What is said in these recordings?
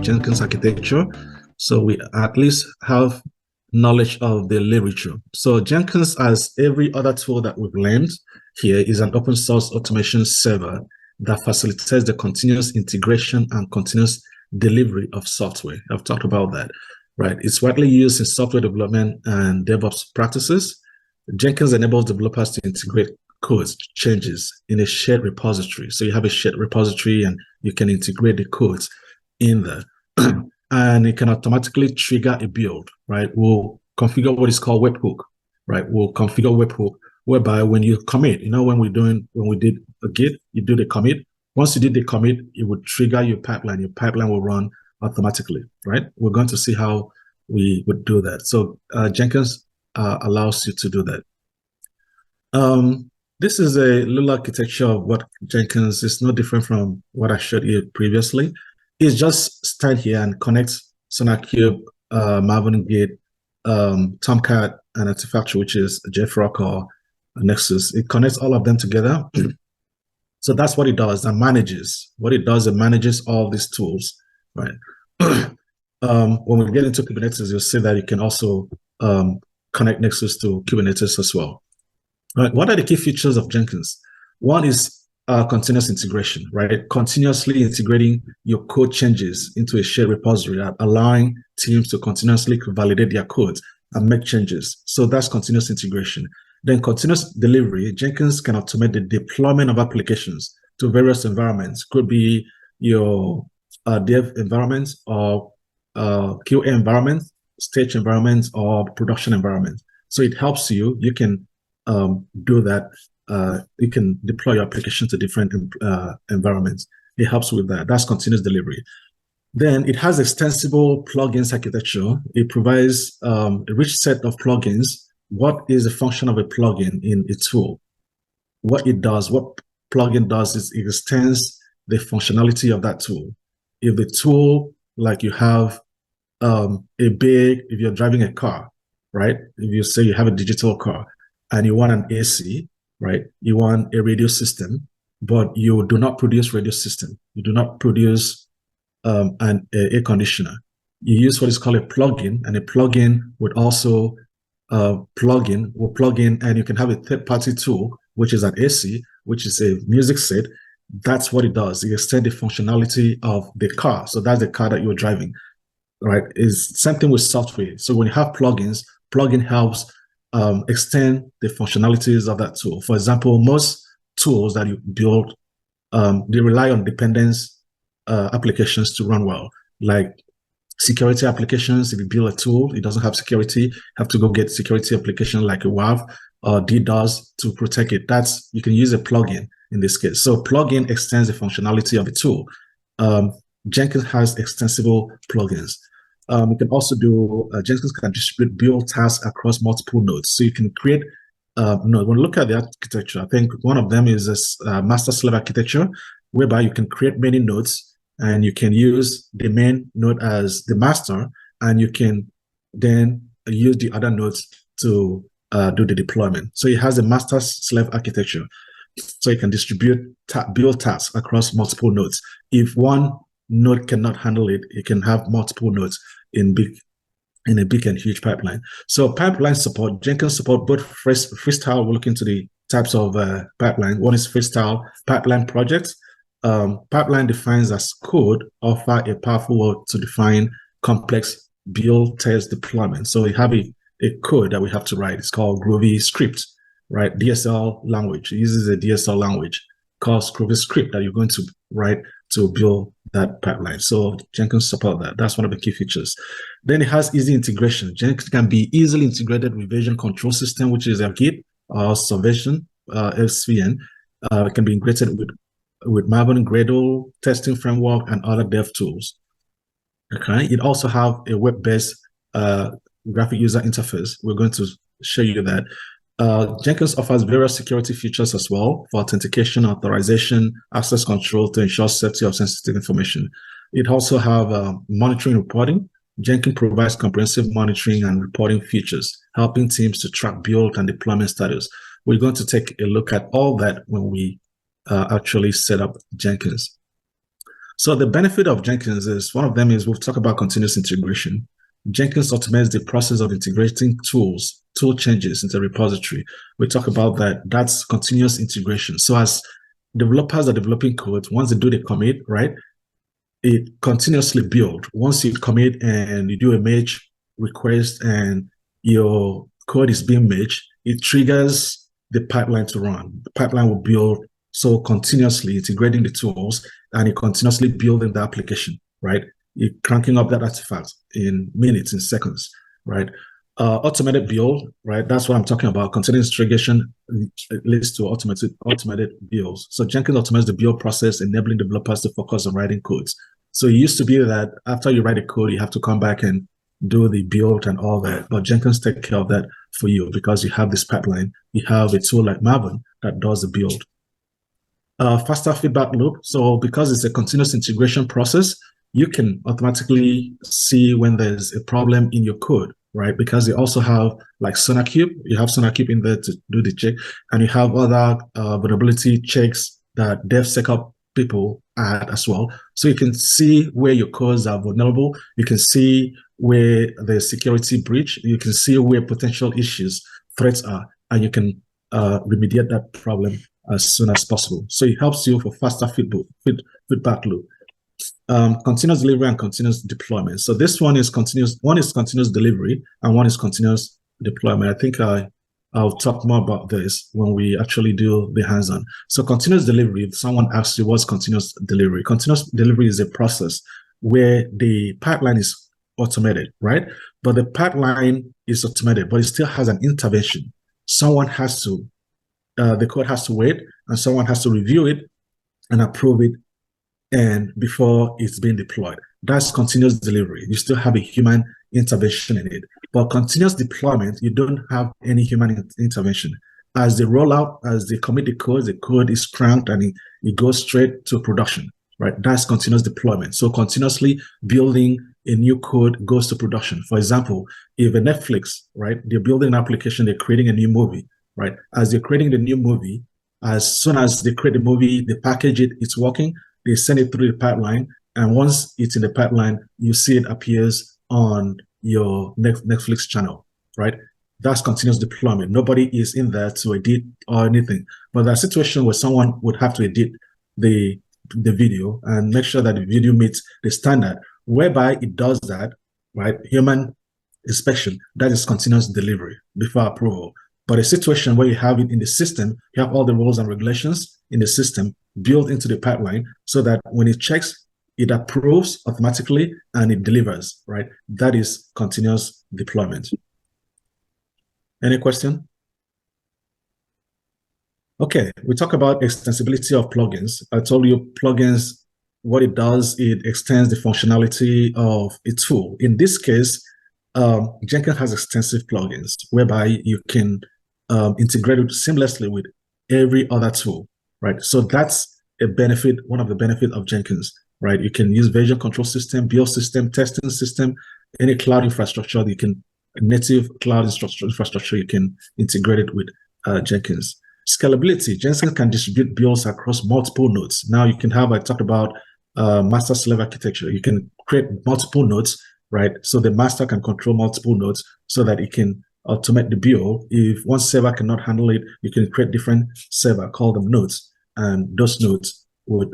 Jenkins architecture, so we at least have knowledge of the literature. So Jenkins, as every other tool that we've learned here, is an open source automation server that facilitates the continuous integration and continuous delivery of software. I've talked about that, right? It's widely used in software development and DevOps practices. Jenkins enables developers to integrate codes changes in a shared repository. So you have a shared repository and you can integrate the codes in there. And it can automatically trigger a build, right? We'll configure what is called webhook, right? We'll configure webhook, whereby when you commit, when we did a Git, you do the commit. Once you did the commit, it would trigger your pipeline. Your pipeline will run automatically, right? We're going to see how we would do that. So Jenkins allows you to do that. This is a little architecture of what Jenkins is. No different from what I showed you previously. It's just stand here and connect SonarQube, Maven, Git, Tomcat, and Artifactory, which is JFrog or Nexus. It connects all of them together. So that's what it does. And manages. What it does, it manages all these tools, right? When we get into Kubernetes, you'll see that you can also connect Nexus to Kubernetes as well. Right. What are the key features of Jenkins? One is continuous integration, right? Continuously integrating your code changes into a shared repository, allowing teams to continuously validate their codes and make changes. So that's continuous integration. Then continuous delivery. Jenkins can automate the deployment of applications to various environments. Could be your dev environments or QA environments, stage environments, or production environments. So it helps you. You can do that. You can deploy your application to different environments. It helps with that. That's continuous delivery. Then it has extensible plugins architecture. It provides a rich set of plugins. What is the function of a plugin in a tool? What it does, what plugin does is it extends the functionality of that tool. If the tool, like you have if you're driving a car, right? If you say you have a digital car, and you want an AC, right? You want a radio system, but you do not produce radio system. You do not produce an air conditioner. You use what is called a plugin, and a plugin would also plug in, and you can have a third-party tool, which is an AC, which is a music set. That's what it does. It extends the functionality of the car. So that's the car that you're driving, right? It's something with software. So when you have plugins, plugin helps extend the functionalities of that tool. For example, most tools that you build, they rely on dependence applications to run well. Like security applications, if you build a tool, it doesn't have security, have to go get security application like a WAF or DDoS to protect it. You can use a plugin in this case. So plugin extends the functionality of a tool. Jenkins has extensible plugins. You can also do, Jenkins can distribute build tasks across multiple nodes. So you can create, when you look at the architecture, I think one of them is this master-slave architecture, whereby you can create many nodes and you can use the main node as the master, and you can then use the other nodes to do the deployment. So it has a master-slave architecture. So you can distribute build tasks across multiple nodes. If one node cannot handle it, it can have multiple nodes in a big and huge pipeline. So pipeline support, Jenkins support both freestyle. We'll look into the types of pipeline. One is freestyle pipeline projects. Pipeline defines as code offer a powerful way to define complex build test deployment. So we have a code that we have to write. It's called Groovy script, right? DSL language. It uses a DSL language called Groovy script that you're going to write to build that pipeline. So Jenkins support that. That's one of the key features. Then it has easy integration. Jenkins can be easily integrated with version control system, which is a Git or Subversion, SVN. It can be integrated with Maven, Gradle, testing framework, and other dev tools. Okay. It also have a web-based graphic user interface. We're going to show you that. Jenkins offers various security features as well for authentication, authorization, access control to ensure safety of sensitive information. It also have monitoring reporting. Jenkins provides comprehensive monitoring and reporting features, helping teams to track build and deployment status. We're going to take a look at all that when we actually set up Jenkins. So the benefit of Jenkins is one of them is we'll talk about continuous integration. Jenkins automates the process of integrating tool changes into a repository. We talk about that. That's continuous integration. So as developers are developing code, once they do the commit, right, it continuously builds. Once you commit and you do a merge request and your code is being merged, it triggers the pipeline to run. The pipeline will build so continuously integrating the tools and it continuously building the application, right? You're cranking up that artifact in minutes, in seconds, right? Automated build, right? That's what I'm talking about. Continuous integration leads to automated builds. So Jenkins automates the build process, enabling developers to focus on writing codes. So it used to be that after you write a code, you have to come back and do the build and all that. But Jenkins takes care of that for you because you have this pipeline. You have a tool like Maven that does the build. Faster feedback loop. So because it's a continuous integration process, you can automatically see when there's a problem in your code, right? Because you also have like SonarQube. You have SonarQube in there to do the check, and you have other vulnerability checks that DevSecOps people add as well. So you can see where your codes are vulnerable. You can see where there's security breach. You can see where potential issues, threats are, and you can remediate that problem as soon as possible. So it helps you for faster feedback loop. Continuous delivery and continuous deployment. So this one is continuous. One is continuous delivery and one is continuous deployment. I think I'll talk more about this when we actually do the hands-on. So continuous delivery, if someone asks you what's continuous delivery, continuous delivery is a process where the pipeline is automated, right? But the pipeline is automated, but it still has an intervention. Someone has to, the code has to wait and someone has to review it and approve it and before it's being deployed. That's continuous delivery. You still have a human intervention in it. But continuous deployment, you don't have any human intervention. As they roll out, as they commit the code is cranked and it goes straight to production, right? That's continuous deployment. So continuously building a new code goes to production. For example, if a Netflix, right, they're building an application, they're creating a new movie, right? As they're creating the new movie, as soon as they create the movie, they package it, it's working, they send it through the pipeline. And once it's in the pipeline, you see it appears on your Netflix channel, right? That's continuous deployment. Nobody is in there to edit or anything. But there's a situation where someone would have to edit the video and make sure that the video meets the standard, whereby it does that, right? Human inspection, that is continuous delivery before approval. But a situation where you have it in the system, you have all the rules and regulations in the system built into the pipeline so that when it checks, it approves automatically and it delivers, right? That is continuous deployment. Any question? Okay, we talk about extensibility of plugins. I told you plugins, what it does, it extends the functionality of a tool. In this case, Jenkins has extensive plugins whereby you can integrate it seamlessly with every other tool, right? So that's a benefit, one of the benefits of Jenkins, right? You can use version control system, build system, testing system, any cloud infrastructure, you can, native cloud infrastructure, you can integrate it with Jenkins. Scalability, Jenkins can distribute builds across multiple nodes. Now you can have, I talked about master slave architecture. You can create multiple nodes, right? So the master can control multiple nodes so that it can automate the build. If one server cannot handle it, you can create different server, call them nodes, and those nodes would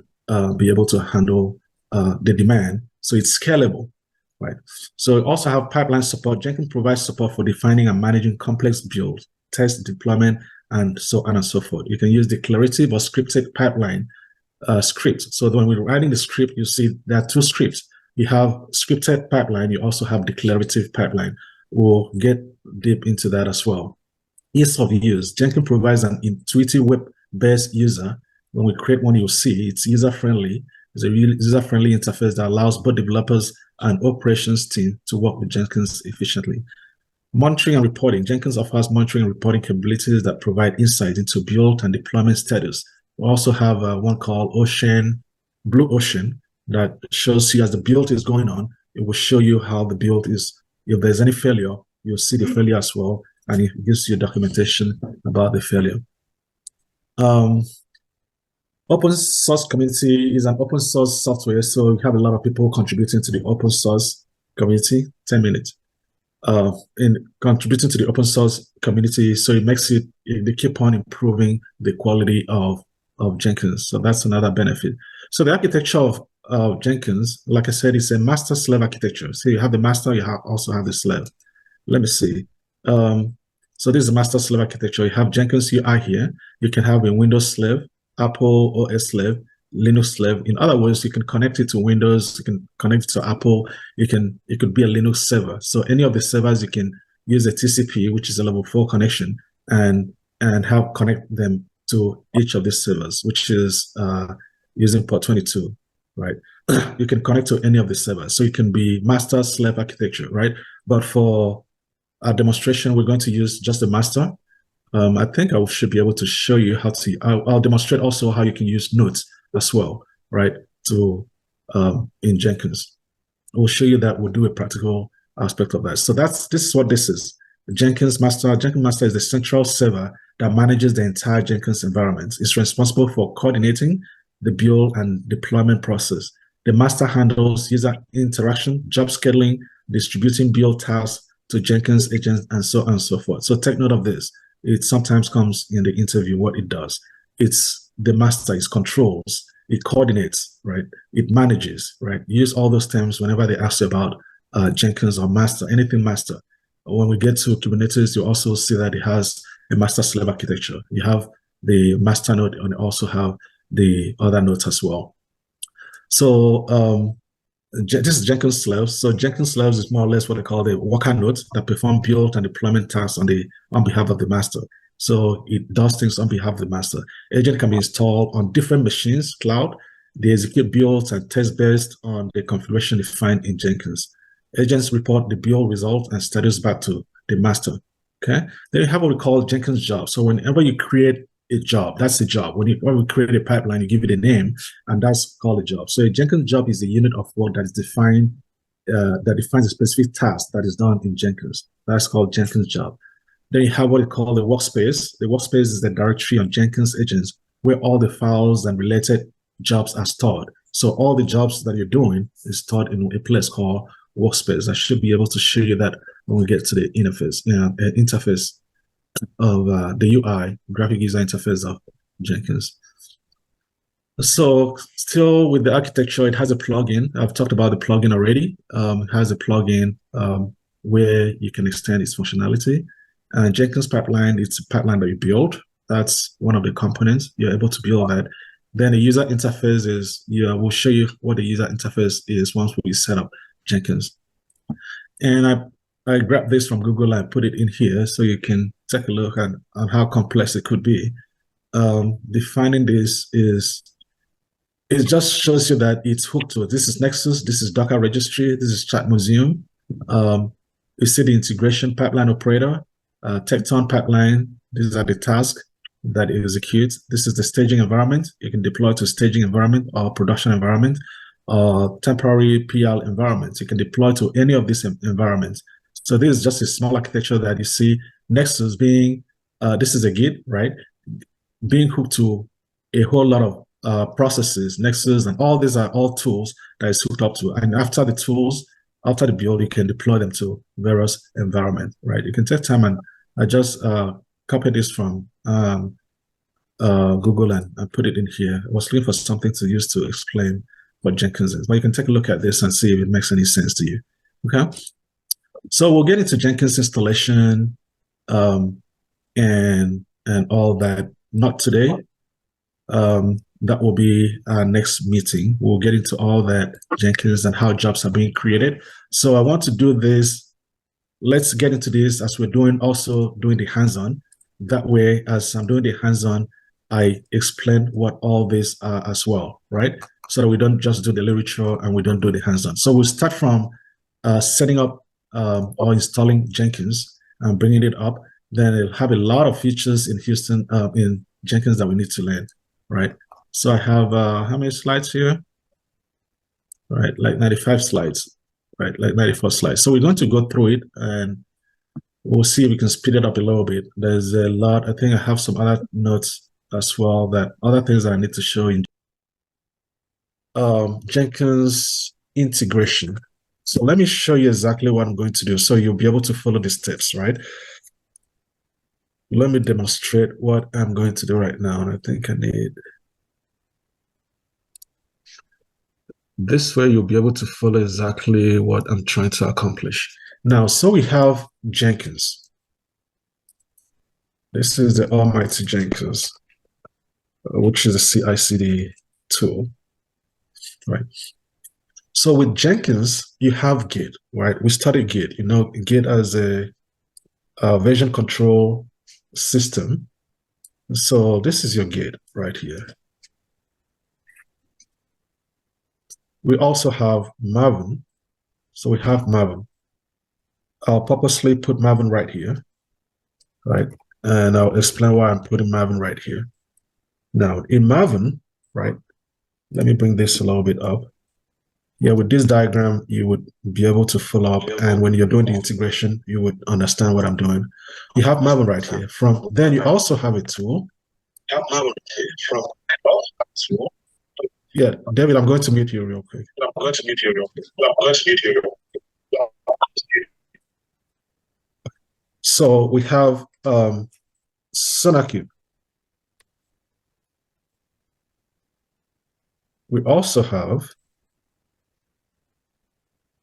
be able to handle the demand. So it's scalable, right? So also have pipeline support. Jenkins provides support for defining and managing complex builds, test deployment, and so on and so forth. You can use declarative or scripted pipeline scripts. So when we're writing the script, you see there are two scripts. You have scripted pipeline, you also have declarative pipeline. We'll get deep into that as well. Ease of use. Jenkins provides an intuitive web-based user. When we create one, you'll see it's user-friendly. It's a really user-friendly interface that allows both developers and operations team to work with Jenkins efficiently. Monitoring and reporting. Jenkins offers monitoring and reporting capabilities that provide insight into build and deployment status. We also have one called Blue Ocean, that shows you as the build is going on, it will show you how the build is. If there's any failure, you'll see the failure as well, and it gives you documentation about the failure. Open source community is an open source software, so you have a lot of people contributing to the open source community. 10 minutes. In contributing to the open source community, so it makes it, they keep on improving the quality of Jenkins. So that's another benefit. So the architecture of Jenkins, like I said, is a master slave architecture. So you have the master, you also have the slave. Let me see. So this is the master slave architecture. You have Jenkins UI here. You can have a Windows slave, Apple OS slave, Linux slave. In other words, you can connect it to Windows, you can connect it to Apple, it could be a Linux server. So any of the servers, you can use a TCP, which is a level 4 connection, and have connect them to each of these servers, which is using port 22, right? You can connect to any of the servers. So it can be master slave architecture, right? But for our demonstration, we're going to use just the master. I think I should be able to show you how to, I'll demonstrate also how you can use nodes as well, right? To in Jenkins. We'll show you that. We'll do a practical aspect of that. So this is what this is. Jenkins Master. Jenkins Master is the central server that manages the entire Jenkins environment. It's responsible for coordinating the build and deployment process. The master handles user interaction, job scheduling, distributing build tasks to Jenkins agents, and so on and so forth. So take note of this. It sometimes comes in the interview what it does. It's the master, it controls, it coordinates, right? It manages, right? Use all those terms whenever they ask you about Jenkins or master, anything master. When we get to Kubernetes, you also see that it has a master slave architecture. You have the master node and also have the other nodes as well. So this is Jenkins slaves. So Jenkins slaves is more or less what they call the worker nodes that perform build and deployment tasks on behalf of the master. So it does things on behalf of the master. Agent can be installed on different machines, cloud. They execute builds and tests based on the configuration defined in Jenkins. Agents report the build result and status back to the master. Okay. Then you have what we call Jenkins job. So whenever you create a job, that's a job. When we create a pipeline, you give it a name, and that's called a job. So a Jenkins job is a unit of work that is defined, that defines a specific task that is done in Jenkins. That's called Jenkins job. Then you have what we call the workspace. The workspace is the directory of Jenkins agents where all the files and related jobs are stored. So all the jobs that you're doing is stored in a place called workspace. I should be able to show you that when we get to the interface of the UI, graphic user interface of Jenkins. So still with the architecture, it has a plugin. I've talked about the plugin already. It has a plugin where you can extend its functionality. And Jenkins pipeline, it's a pipeline that you build. That's one of the components. You're able to build that. Then the user interface is, we'll show you what the user interface is once we set up Jenkins. And I grabbed this from Google and put it in here so you can take a look at how complex it could be. Defining this it just shows you that it's hooked to it. This is Nexus, this is Docker registry, this is Chat Museum. You see the integration pipeline operator, Tecton pipeline. These are the tasks that it executes. This is the staging environment. You can deploy to staging environment or production environment or temporary PL environments. You can deploy to any of these environments. So this is just a small architecture that you see. Nexus being, this is a Git, right? Being hooked to a whole lot of processes, Nexus, and all these are all tools that is hooked up to. And after the tools, after the build, you can deploy them to various environments, right? You can take time, and I just copied this from Google and put it in here. I was looking for something to use to explain what Jenkins is, but you can take a look at this and see if it makes any sense to you, okay? So we'll get into Jenkins installation and all that. Not today. That will be our next meeting. We'll get into all that Jenkins and how jobs are being created. So I want to do this. Let's get into this as we're also doing the hands-on. That way, as I'm doing the hands-on, I explain what all this are as well, right? So that we don't just do the literature and we don't do the hands-on. So we'll start from setting up or installing Jenkins and bringing it up. Then it'll have a lot of features in Houston, in Jenkins that we need to learn, right? So I have, how many slides here? Right, like 95 slides, right? Like 94 slides. So we're going to go through it and we'll see if we can speed it up a little bit. There's a lot. I think I have some other notes as well, that other things that I need to show in Jenkins integration. So let me show you exactly what I'm going to do so you'll be able to follow the steps, right? Let me demonstrate what I'm going to do right now. And I think I need this way you'll be able to follow exactly what I'm trying to accomplish. Now, so we have Jenkins. This is the almighty Jenkins, which is a CI/CD tool, right? So with Jenkins, you have Git, right? We studied Git, Git as a version control system. So this is your Git right here. We also have Maven. So we have Maven. I'll purposely put Maven right here, right? And I'll explain why I'm putting Maven right here. Now, in Maven, right, let me bring this a little bit up. Yeah, with this diagram, you would be able to follow up. And when you're doing the integration, you would understand what I'm doing. You have Maven right here. From then, you also have a tool. Yeah, David, I'm going to mute you real quick. So we have SonarQube. We also have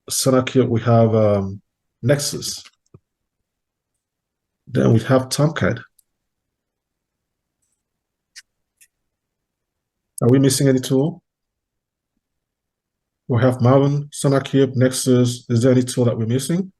SonarQube. We have Nexus. Then we have Tomcat. Are we missing any tool? We have Maven, SonarQube, Nexus. Is there any tool that we're missing?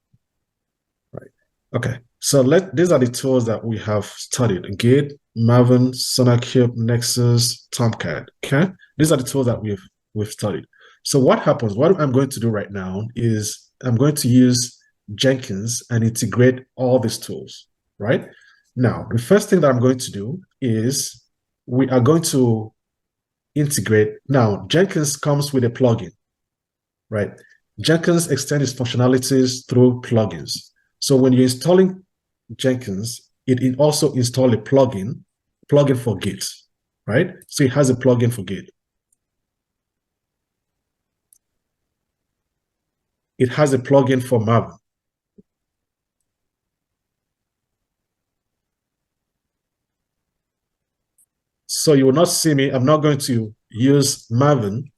Right. Okay. So these are the tools that we have studied: Git, Maven, SonarQube, Nexus, Tomcat. Okay. These are the tools that we've studied. So what happens? What I'm going to do right now is I'm going to use Jenkins and integrate all these tools. Right. Now, the first thing that I'm going to do is we are going to integrate. Now, Jenkins comes with a plugin, right? Jenkins extends its functionalities through plugins. So when you're installing Jenkins, it also installs a plugin for Git, right? So it has a plugin for Git. It has a plugin for Maven. So you will not see me. I'm not going to use Maven.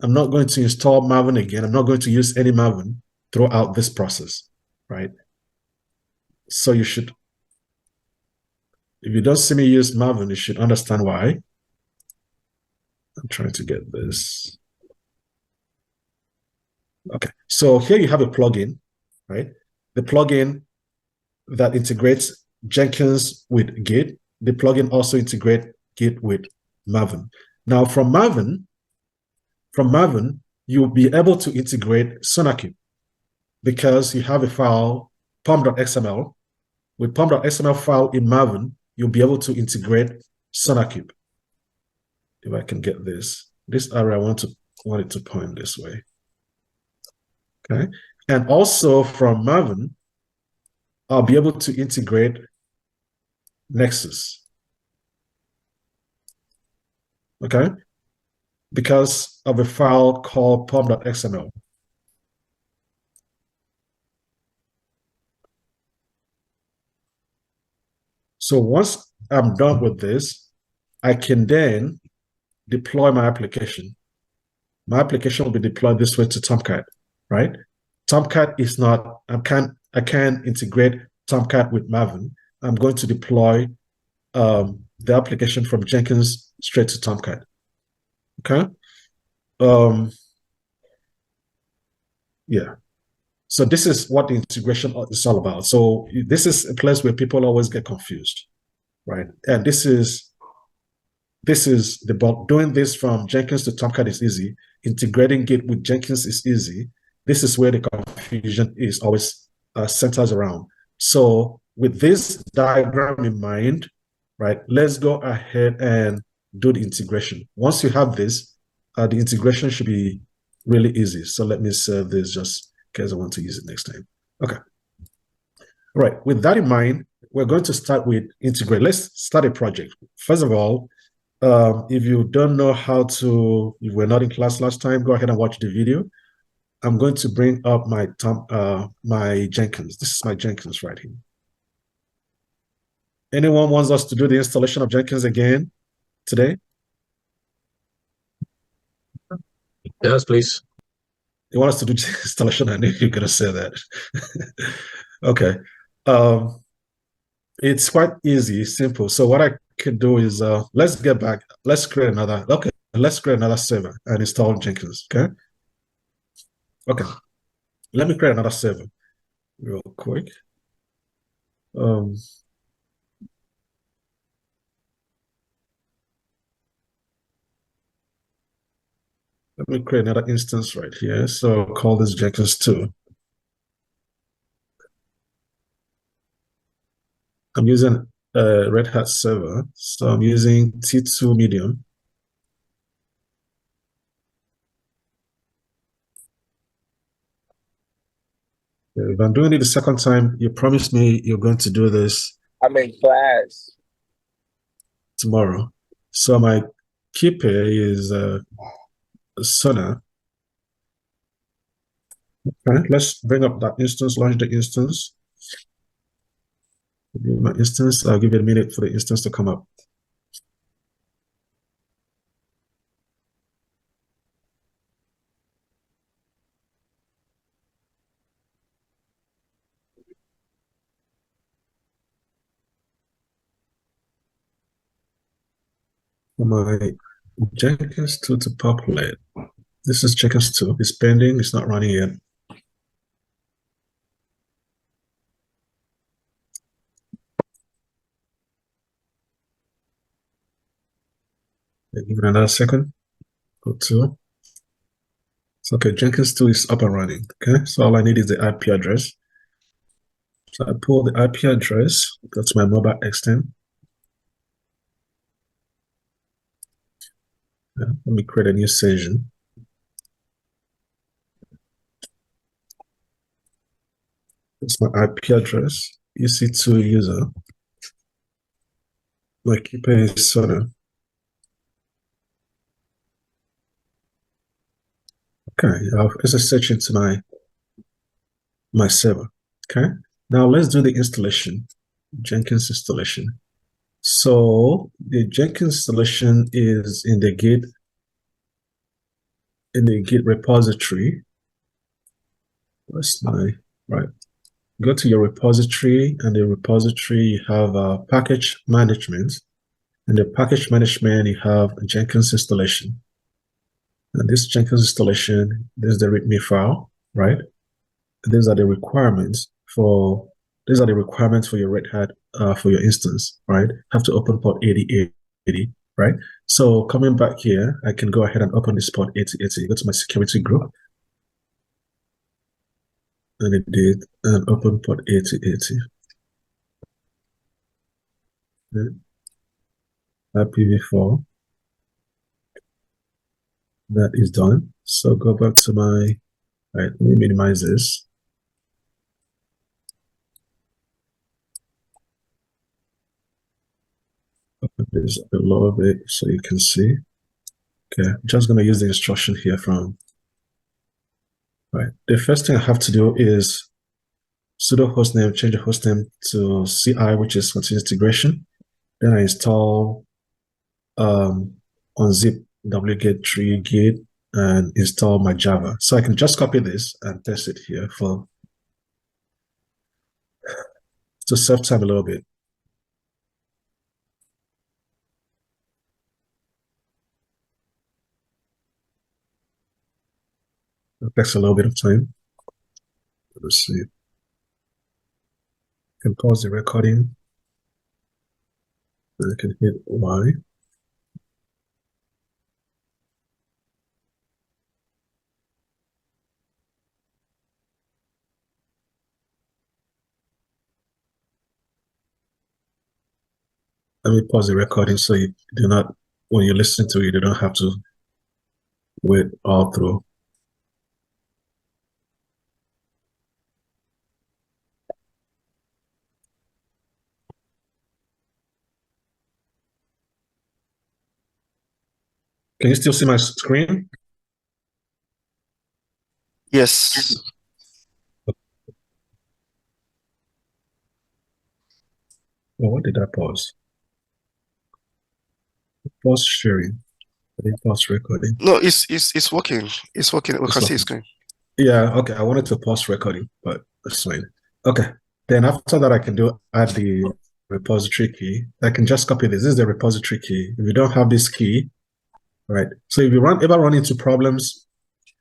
I'm not going to install Maven again. I'm not going to use any Maven throughout this process, right? So you should, if you don't see me use Maven, you should understand why. I'm trying to get this. Okay, so here you have a plugin, right? The plugin that integrates Jenkins with Git. The plugin also integrates Git with Maven. Now from Maven, you'll be able to integrate SonarQube because you have a file, pom.xml. With pom.xml file in Maven, you'll be able to integrate SonarQube. If I can get this area, I want it to point this way. Okay. And also from Maven, I'll be able to integrate Nexus. Okay. Because of a file called pom.xml. So once I'm done with this, I can then deploy my application. My application will be deployed this way to Tomcat, right? Tomcat is not, I can't integrate Tomcat with Maven. I'm going to deploy the application from Jenkins straight to Tomcat. Okay. Yeah. So this is what the integration is all about. So this is a place where people always get confused, right? And this is the bulk. Doing this from Jenkins to Tomcat is easy. Integrating Git with Jenkins is easy. This is where the confusion is always centers around. So with this diagram in mind, right, let's go ahead and do the integration. Once you have this, the integration should be really easy. So let me save this just in case I want to use it next time. Okay. All right. With that in mind, we're going to start with integrate. Let's start a project. First of all, if you don't know how to, if we're not in class last time, go ahead and watch the video. I'm going to bring up my my Jenkins. This is my Jenkins right here. Anyone wants us to do the installation of Jenkins again today? Yes, please. You want us to do the installation? I knew you were going to say that. Okay. It's quite easy, simple. So what I can do is, let's get back. Let's create another. Okay, let's create another server and install Jenkins. Okay. Okay. Let me create another server real quick. Um, Let me create another instance right here. So I'll call this Jenkins 2. I'm using a Red Hat server. So I'm using T2 medium. If I'm doing it the second time, you promised me you're going to do this. I'm in class. Tomorrow. So my key pair is Sona. Okay, let's bring up that instance, launch the instance. My instance, I'll give it a minute for the instance to come up. For my Jenkins 2 to populate. This is Jenkins 2. It's pending, it's not running yet. Give it another second. Go to. So, okay, Jenkins 2 is up and running. Okay, so all I need is the IP address. So I pull the IP address, go to my mobile extend. Yeah, let me create a new session. It's my IP address, EC2 user. My key pair is Sona. Okay, I'll SSH into my server. Okay, now let's do the installation, Jenkins installation. So the Jenkins installation is in the Git repository. Where's my right? Go to your repository, and the repository you have package management. And the package management you have Jenkins installation. And this Jenkins installation, this is the README file, right? These are the requirements for your Red Hat for your instance, right? Have to open port 8080, right? So coming back here, I can go ahead and open this port 8080. Go to my security group, and it did an open port 8080. Okay. IPv4. That is done. So go back to my, right, let me minimize this. Open this a little bit so you can see. Okay, I'm just going to use the instruction here from, right. The first thing I have to do is sudo hostname, change the hostname to CI, which is continuous integration. Then I install unzip wget 3 git and install my Java. So I can just copy this and test it here to save time a little bit. It takes a little bit of time. Let's see. You can pause the recording. And I can hit Y. Let me pause the recording so you do not, when you listen to it, you don't have to wait all through. Can you still see my screen? Yes. Oh, what did I pause? Pause sharing. I didn't pause recording. No, it's working. It's working. We It's can see working. the screen. Yeah, okay. I wanted to pause recording, but that's fine. Okay. Then after that, I can add the repository key. I can just copy this. This is the repository key. If you don't have this key, right? So if you ever run into problems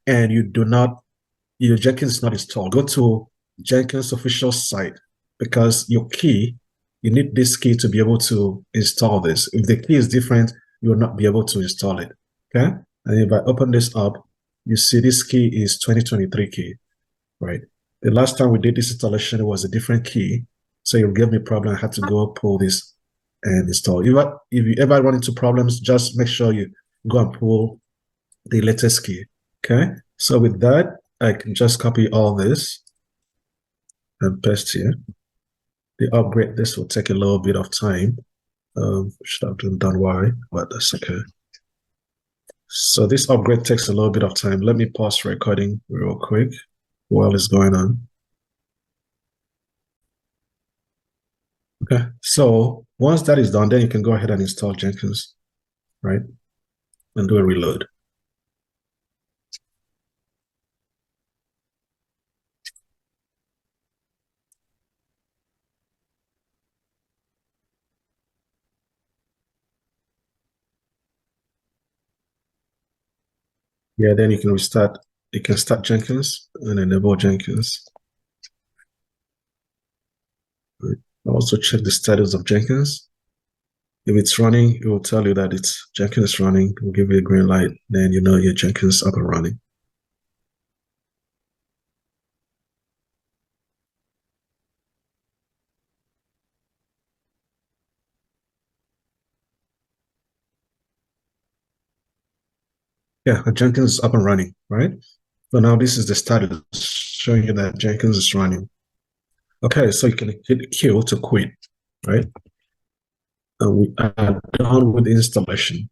and your Jenkins is not installed, go to Jenkins official site, because your key, you need this key to be able to install this. If the key is different, you will not be able to install it. Okay. And if I open this up, you see this key is 2023 key, right? The last time we did this installation, it was a different key. So it will give me a problem. I had to go pull this and install. If you ever run into problems, just make sure you go and pull the latest key. Okay. So with that, I can just copy all this and paste here. The upgrade, this will take a little bit of time. Should have done why, but that's okay. So this upgrade takes a little bit of time. Let me pause recording real quick while it's going on. Okay, so once that is done, then you can go ahead and install Jenkins, right? And do a reload. Yeah, then you can restart. You can start Jenkins and enable Jenkins. Right. Also check the status of Jenkins. If it's running, it will tell you that it's Jenkins running. It will give you a green light. Then you know your Jenkins up and running. Yeah, Jenkins is up and running, right? So now this is the status showing you that Jenkins is running. Okay, so you can hit Q to quit, right? And we are done with the installation.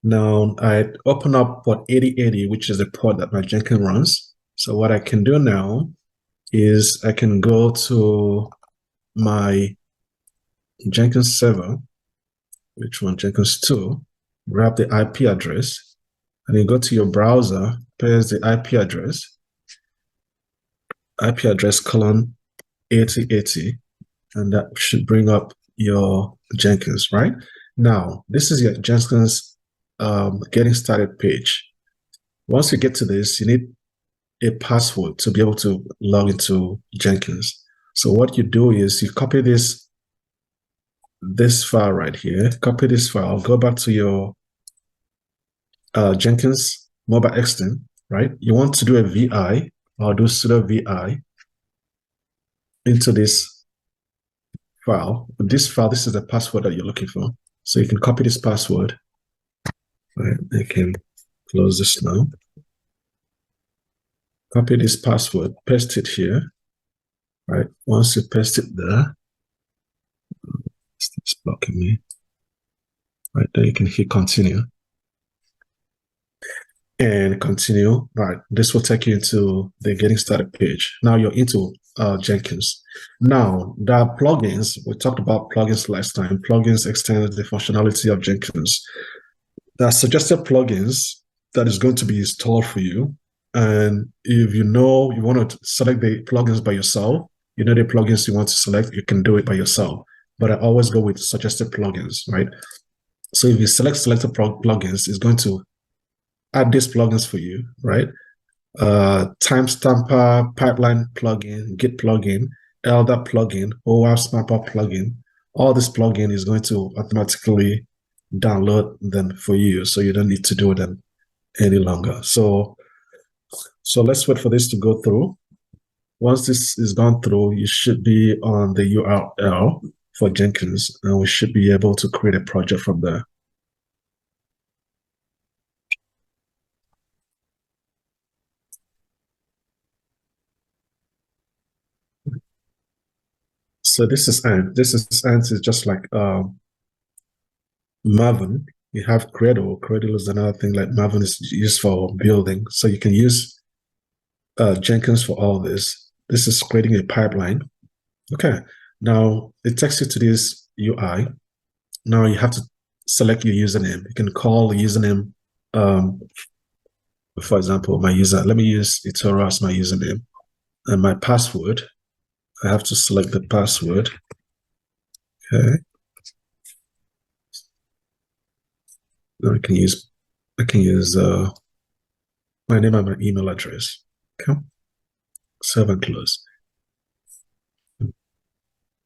Now I open up port 8080, which is the port that my Jenkins runs. So what I can do now is I can go to my Jenkins server, which one? Jenkins 2, grab the IP address, and you go to your browser, paste the IP address colon 8080, and that should bring up your Jenkins, right? Now, this is your Jenkins getting started page. Once you get to this, you need a password to be able to log into Jenkins. So what you do is you copy this file right here, copy this file, go back to your Jenkins mobile extent, right? You want to do a VI or do sudo VI into this file. This file, this is the password that you're looking for. So you can copy this password. Right, I can close this now. Copy this password, paste it here. Right, once you paste it there, it's blocking me. Right, then you can hit continue. And continue. Right, this will take you into the getting started page. Now you're into Jenkins. Now, there are plugins. We talked about plugins last time. Plugins extend the functionality of Jenkins. There are suggested plugins that is going to be installed for you. And if you know you want to select the plugins by yourself, you know the plugins you want to select, you can do it by yourself. But I always go with suggested plugins, right? So if you select selected plugins, it's going to add these plugins for you, right? Timestamper, pipeline plugin, Git plugin, Elder plugin, OWASP mapper plugin. All this plugin is going to automatically download them for you, so you don't need to do them any longer. So let's wait for this to go through. Once this is gone through, you should be on the URL for Jenkins, and we should be able to create a project from there. So this is Ant. This is Ant is just like Maven, You have Cradle. Cradle is another thing like Maven is used for building. So you can use Jenkins for all this. This is creating a pipeline. Okay. Now it takes you to this UI. Now you have to select your username. You can call the username. For example, my user. Let me use eToro as my username, and my password. I have to select the password. Okay. Then I can use my name and my email address. Okay. Save and close.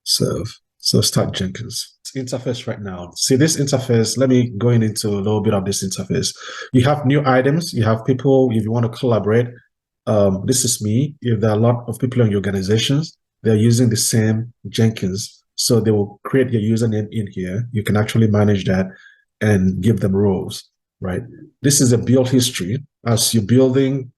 Save. So start Jenkins. Interface right now. See this interface. Let me go into a little bit of this interface. You have new items. You have people. If you want to collaborate, this is me. If there are a lot of people in your organizations, they're using the same Jenkins, so they will create your username in here. You can actually manage that and give them roles. Right. This is a build history. As you're building,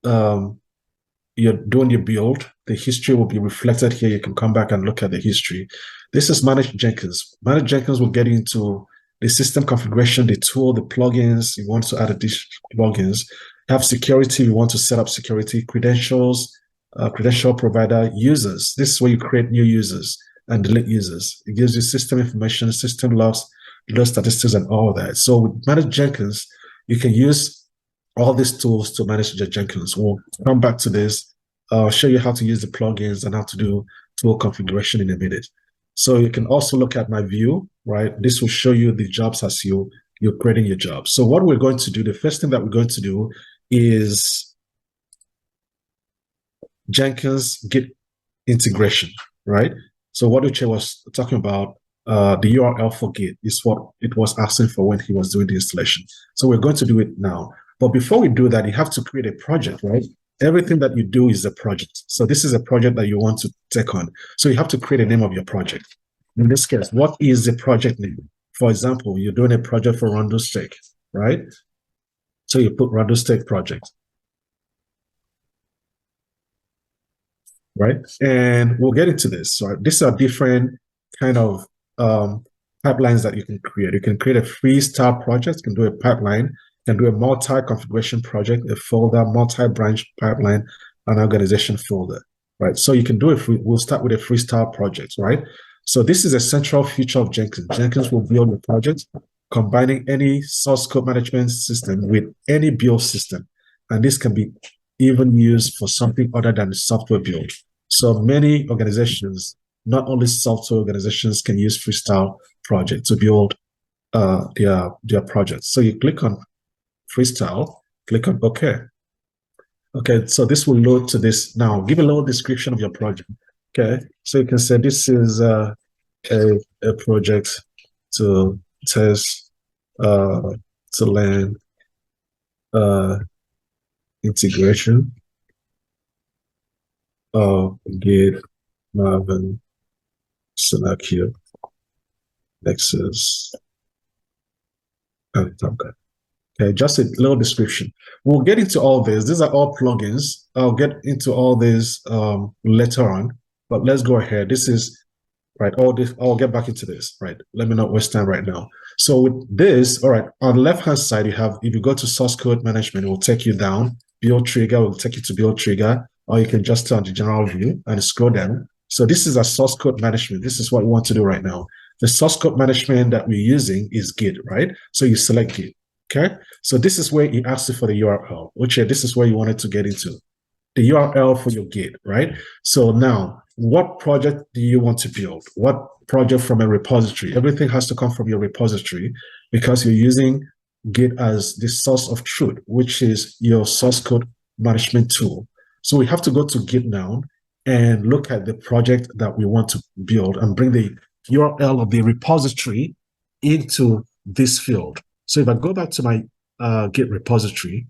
you're doing your build, the history will be reflected here. You can come back and look at the history. This is Manage Jenkins. Manage Jenkins will get into the system configuration, the tool, the plugins. You want to add additional plugins. You have security. You want to set up security, credentials, credential provider, users. This is where you create new users and delete users. It gives you system information, system logs, load statistics, and all that. So with Manage Jenkins, you can use all these tools to manage your Jenkins. We'll come back to this. I'll show you how to use the plugins and how to do tool configuration in a minute. So you can also look at my view, right? This will show you the jobs as you're creating your job. So what we're going to do, the first thing that we're going to do is Jenkins Git integration, right? So what Uche was talking about, the URL for Git is what it was asking for when he was doing the installation. So we're going to do it now. But before we do that, you have to create a project, right? Everything that you do is a project. So this is a project that you want to take on. So you have to create a name of your project. In this case, what is the project name? For example, you're doing a project for Randostake, right? So you put Randostake project, right? And we'll get into this. So these are different kind of pipelines that you can create. You can create a freestyle project, you can do a pipeline, you can do a multi-configuration project, a folder, multi-branch pipeline, an organization folder, right? So you can do we'll start with a freestyle project, right? So this is a central feature of Jenkins. Jenkins will build your project, combining any source code management system with any build system. And this can be even used for something other than software build. So many organizations, not only software organizations, can use freestyle project to build their projects. So you click on freestyle, click on OK. Okay, so this will load to this. Now, give a little description of your project. Okay, so you can say this is a project to test, to learn integration of Git, Maven, Sonakia, Nexus, and Tomcat. Okay, just a little description. We'll get into all this. These are all plugins. I'll get into all this later on, but let's go ahead. This is, right, all this, I'll get back into this, right? Let me not waste time right now. So with this, all right, on the left-hand side, you have, if you go to source code management, it will take you down. Build trigger will take you to build trigger, or you can just turn the general view and scroll down. So this is a source code management. This is what we want to do right now. The source code management that we're using is Git, right? So you select Git. Okay, so this is where it asks you for the URL, which this is where you wanted to get into. The URL for your Git, right? So now, what project do you want to build? What project from a repository? Everything has to come from your repository because you're using Git as the source of truth, which is your source code management tool. So we have to go to Git now and look at the project that we want to build and bring the URL of the repository into this field. So if I go back to my Git repository,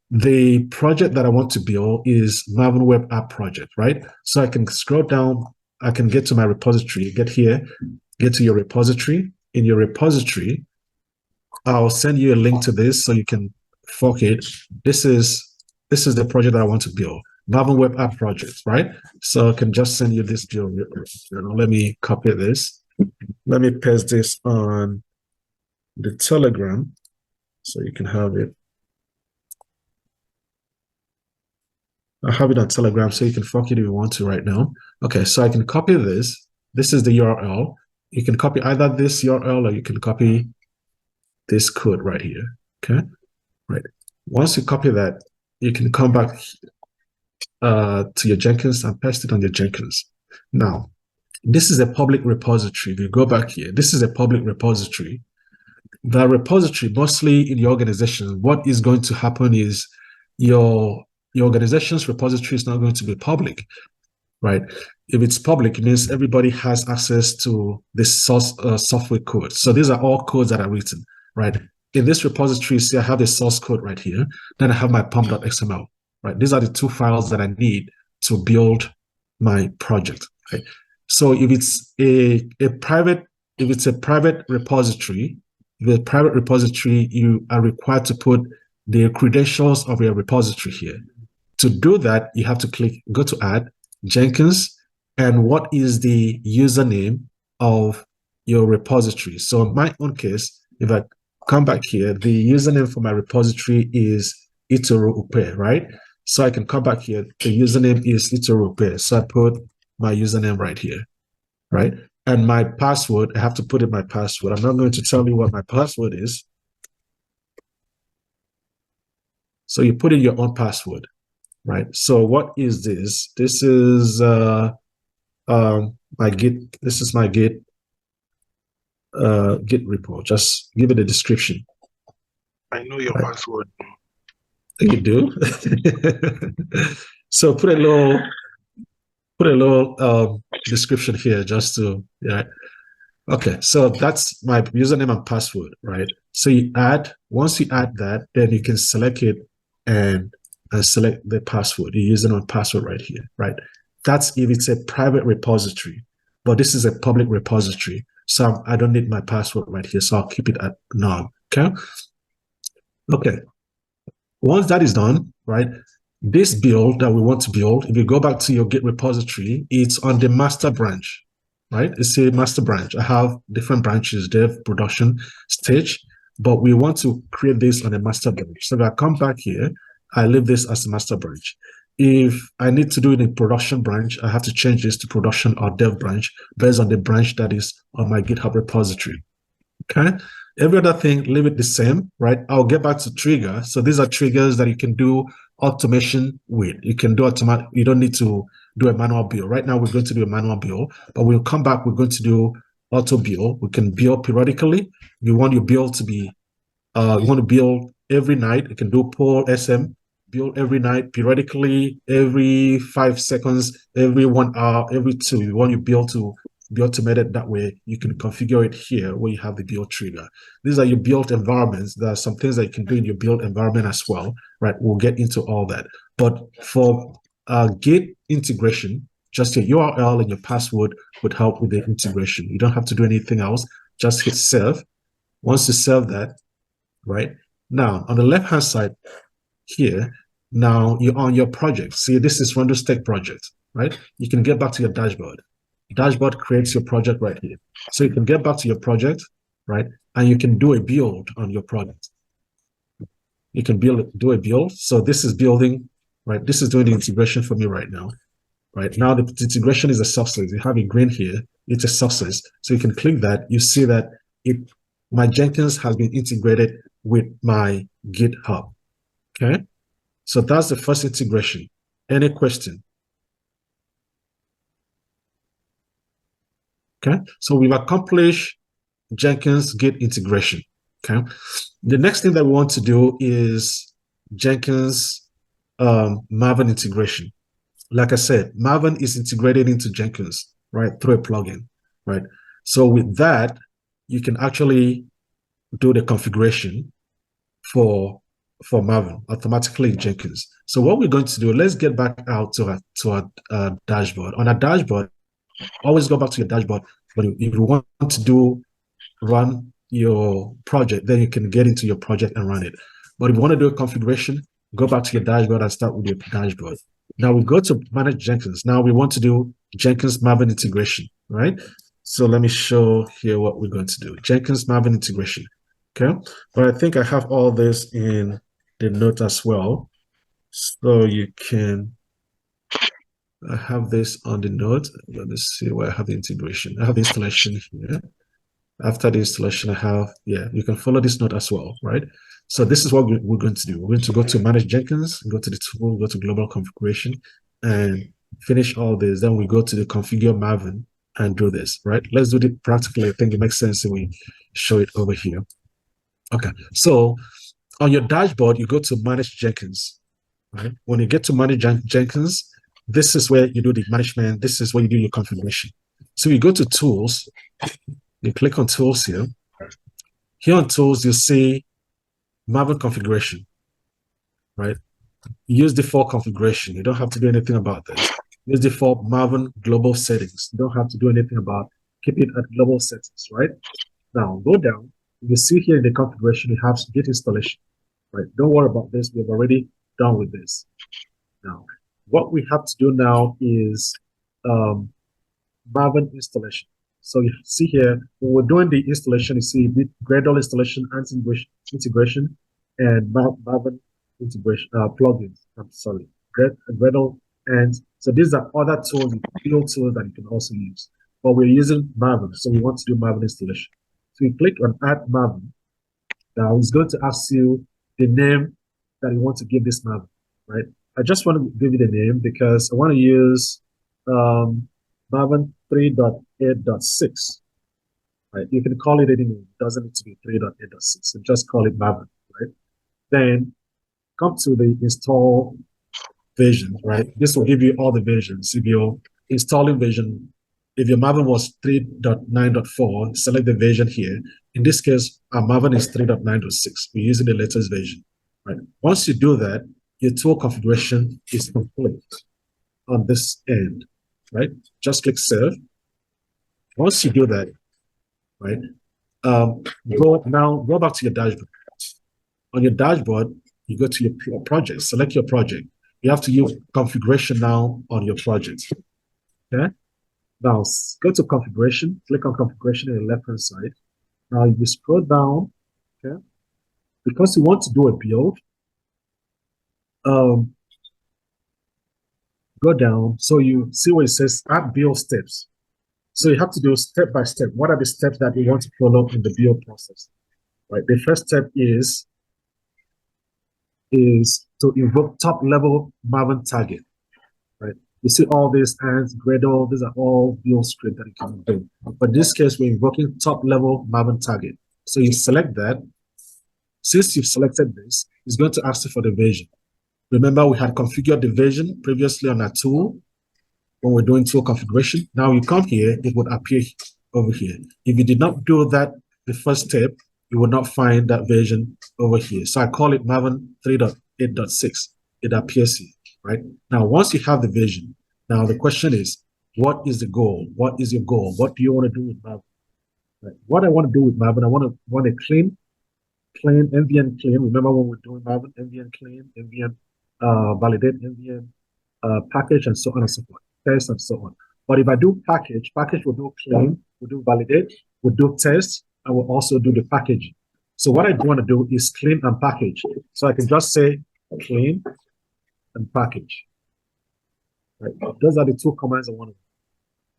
the project that I want to build is Maven Web App Project, right? So I can scroll down, I can get to my repository, get here, get to your repository. In your repository, I'll send you a link to this so you can fork it. This is the project that I want to build, Maven Web App Project, right? So I can just send you this build. Let me copy this. Let me paste this on the Telegram, so you can have it. I have it on Telegram, so you can fork it if you want to right now. Okay, so I can copy this. This is the URL. You can copy either this URL or you can copy this code right here. Okay, right. Once you copy that, you can come back to your Jenkins and paste it on your Jenkins. Now, this is a public repository. If you go back here, this is a public repository. The repository, mostly in your organization, what is going to happen is your organization's repository is not going to be public, right? If it's public, it means everybody has access to this source software code. So these are all codes that are written, right? In this repository, see, I have the source code right here. Then I have my pom.xml, right? These are the two files that I need to build my project, right? So if it's a private repository, the private repository, you are required to put the credentials of your repository here. To do that, you have to go to add Jenkins, and what is the username of your repository. So in my own case, if I come back here, the username for my repository is Itoro right? So I can come back here, the username is Itoro. So I put my username right here, right? And my password, I have to put in my password. I'm not going to tell you what my password is. So you put in your own password, right? So what is this? This is my Git. This is my Git Git repo. Just give it a description. I know your password. You do. So put a little description here just to Okay, so that's my username and password, right? So once you add that, then you can select it and select the password, your username and password right here, right? That's if it's a private repository, but this is a public repository. So I don't need my password right here, so I'll keep it at none, okay? Okay, once that is done, right? This build that we want to build, if you go back to your Git repository, it's on the master branch, right? It's a master branch. I have different branches, dev, production, stage, but we want to create this on a master branch. So if I come back here, I leave this as a master branch. If I need to do it in production branch, I have to change this to production or dev branch based on the branch that is on my GitHub repository, okay? Every other thing, leave it the same, right? I'll get back to trigger. So these are triggers that you can do automation with. You can do automatic. You don't need to do a manual build. Right now, we're going to do a manual build, but we'll come back. We're going to do auto build. We can build periodically. You want your build to be, you want to build every night. You can do pull SM, build every night, periodically, every 5 seconds, every 1 hour, every 2. You want your build to be automated that way. You can configure it here where you have the build trigger. These are your build environments. There are some things that you can do in your build environment as well, right? We'll get into all that. But for Git integration, just your URL and your password would help with the integration. You don't have to do anything else. Just hit save. Once you save that, right? Now, on the left-hand side here, now you're on your project. See, this is Randall Tech project, right? You can get back to your dashboard. Dashboard creates your project right here. So you can get back to your project, right? And you can do a build on your project. You can do a build. So this is building, right? This is doing the integration for me right now. Right now, the integration is a success. You have a green here. It's a success. So you can click that. You see that my Jenkins has been integrated with my GitHub. Okay. So that's the first integration. Any question? Okay, so we've accomplished Jenkins Git integration. Okay, the next thing that we want to do is Jenkins Maven integration. Like I said, Maven is integrated into Jenkins, right, through a plugin, right? So with that, you can actually do the configuration for Maven automatically in Jenkins. So what we're going to do, let's get back out to our dashboard. On our dashboard, always go back to your dashboard. But if you want to run your project, then you can get into your project and run it. But if you want to do a configuration, go back to your dashboard and start with your dashboard. Now we go to manage Jenkins. Now we want to do Jenkins Maven integration, right? So let me show here what we're going to do. Jenkins Maven integration. Okay, but I think I have all this in the note as well. So you can, I have this on the note. Let me see where I have the integration. I have the installation here. After the installation, I have, yeah, you can follow this note as well, right? So this is what we're going to do. We're going to go to Manage Jenkins, go to the tool, go to Global Configuration, and finish all this. Then we go to the Configure Maven and do this, right? Let's do it practically. I think it makes sense if we show it over here. Okay, so on your dashboard, you go to Manage Jenkins, right? When you get to Manage Jenkins, this is where you do the management. This is where you do your configuration. So you go to Tools, you click on Tools here. Here on Tools, you see Maven configuration, right? Use default configuration. You don't have to do anything about this. Use default Maven global settings. You don't have to do anything about keep it at global settings, right? Now go down. You see here in the configuration, you have Git installation, right? Don't worry about this. We've already done with this. Now, what we have to do now is Maven installation. So you see here, when we're doing the installation, you see the Gradle installation and integration and Maven integration plugins. I'm sorry, Gradle, and so these are other tools, field tools that you can also use. But we're using Maven, so we want to do Maven installation. So you click on Add Maven. Now it's going to ask you the name that you want to give this Maven, right? I just want to give you the name because I want to use Maven 3.8.6. Right? You can call it anything. It doesn't need to be 3.8.6. So just call it Maven, right? Then come to the install version, right? This will give you all the versions. If you're installing version, if your Maven was 3.9.4, select the version here. In this case, our Maven is 3.9.6. We're using the latest version, right? Once you do that, your tool configuration is complete on this end, right? Just click Save. Once you do that, right, go back to your dashboard. On your dashboard, you go to your project, select your project. You have to use configuration now on your project. Okay. Now go to configuration, click on configuration on the left-hand side. Now you scroll down, okay, because you want to do a build. Go down, so you see where it says add build steps. So you have to do step by step. What are the steps that you want to follow in the build process? Right. The first step is to invoke top level Maven target. Right. You see all these and Gradle, these are all build script that you can do. But in this case, we're invoking top level Maven target. So you select that. Since you've selected this, it's going to ask you for the version. Remember, we had configured the version previously on our tool when we're doing tool configuration. Now you come here, it would appear over here. If you did not do that, the first step, you will not find that version over here. So I call it Maven 3.8.6. It appears here, right? Now, once you have the version, now the question is, what is the goal? What is your goal? What do you want to do with Maven? Right? What I want to do with Maven, I want a clean, MVN clean. Remember when we're doing Maven, MVN clean, MVN validate, MVN package, and so on and so forth, test and so on. But if I do package will do clean, we'll do validate, we'll do test, and we'll also do the packaging. So what I want to do is clean and package. So I can just say clean and package. Right? Those are the two commands I want to do.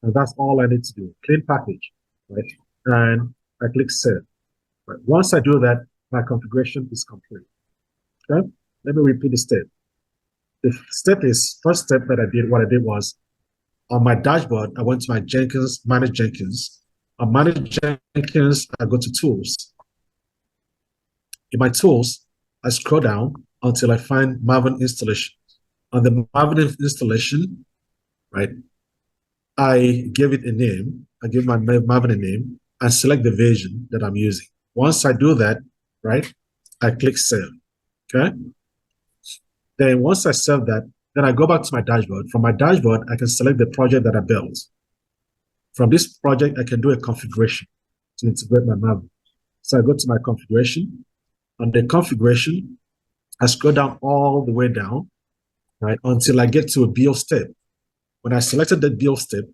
And that's all I need to do. Clean package. Right? And I click save. Right? Once I do that, my configuration is complete. Okay? Let me repeat the step. The step is, first step that I did, what I did was, on my dashboard, I went to my Jenkins, Manage Jenkins. On Manage Jenkins, I go to Tools. In my Tools, I scroll down until I find Maven installation. On the Maven installation, right, I give it a name. I give my Maven a name and select the version that I'm using. Once I do that, right, I click Save. Okay? Then once I save that, then I go back to my dashboard. From my dashboard, I can select the project that I built. From this project, I can do a configuration to integrate my Maven. So I go to my configuration. On the configuration, I scroll down all the way down, right, until I get to a build step. When I selected the build step,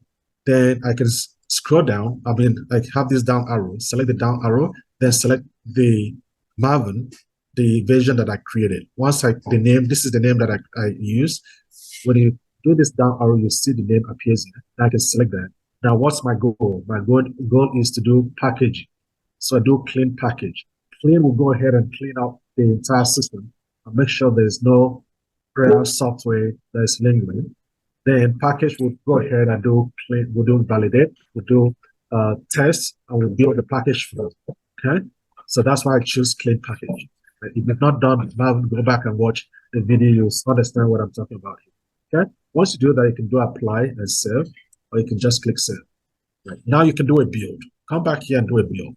then I can scroll down. I have this down arrow. Select the down arrow then select the Maven, the version that I created. Once this is the name that I use. When you do this down arrow, you see the name appears here. I can select that. Now, what's my goal? My goal is to do packaging. So I do clean package. Clean will go ahead and clean out the entire system and make sure there's no prior software that is lingering. Then package will go ahead and do clean, we'll do validate, we'll do test, and we'll build the package first. Okay, so that's why I choose clean package. If you've not done Maven, go back and watch the video, you'll understand what I'm talking about here. Okay, once you do that, you can do apply and save, or you can just click save. Right. Now you can do a build. Come back here and do a build.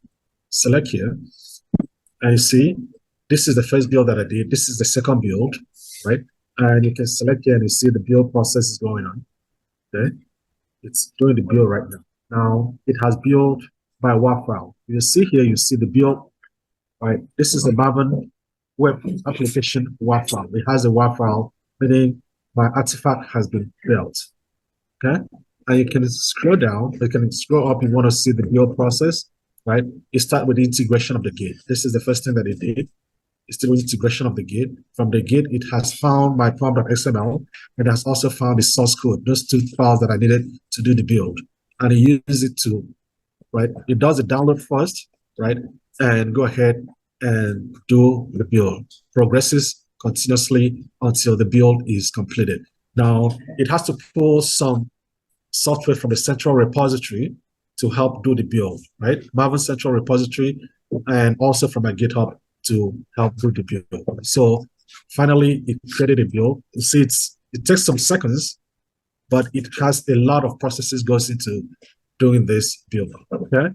Select here, and you see this is the first build that I did. This is the second build, right? And you can select here and you see the build process is going on. Okay, it's doing the build right now. Now it has built by WAV file. You see here, you see the build. Right, this is the Maven web application WAV file. It has a WAV file, meaning my artifact has been built. Okay, and you can scroll down. You can scroll up. You want to see the build process. Right, you start with the integration of the gate. This is the first thing that it did. It's the integration of the gate. From the gate, it has found my pom.xml, and it has also found the source code, those two files that I needed to do the build. And it uses it to, right? It does the download first, right? And go ahead and do the build. Progresses continuously until the build is completed. Now, it has to pull some software from the central repository to help do the build, right? Maven central repository, and also from my GitHub to help do the build. So finally, it created a build. You see, it takes some seconds, but it has a lot of processes goes into doing this build. Okay,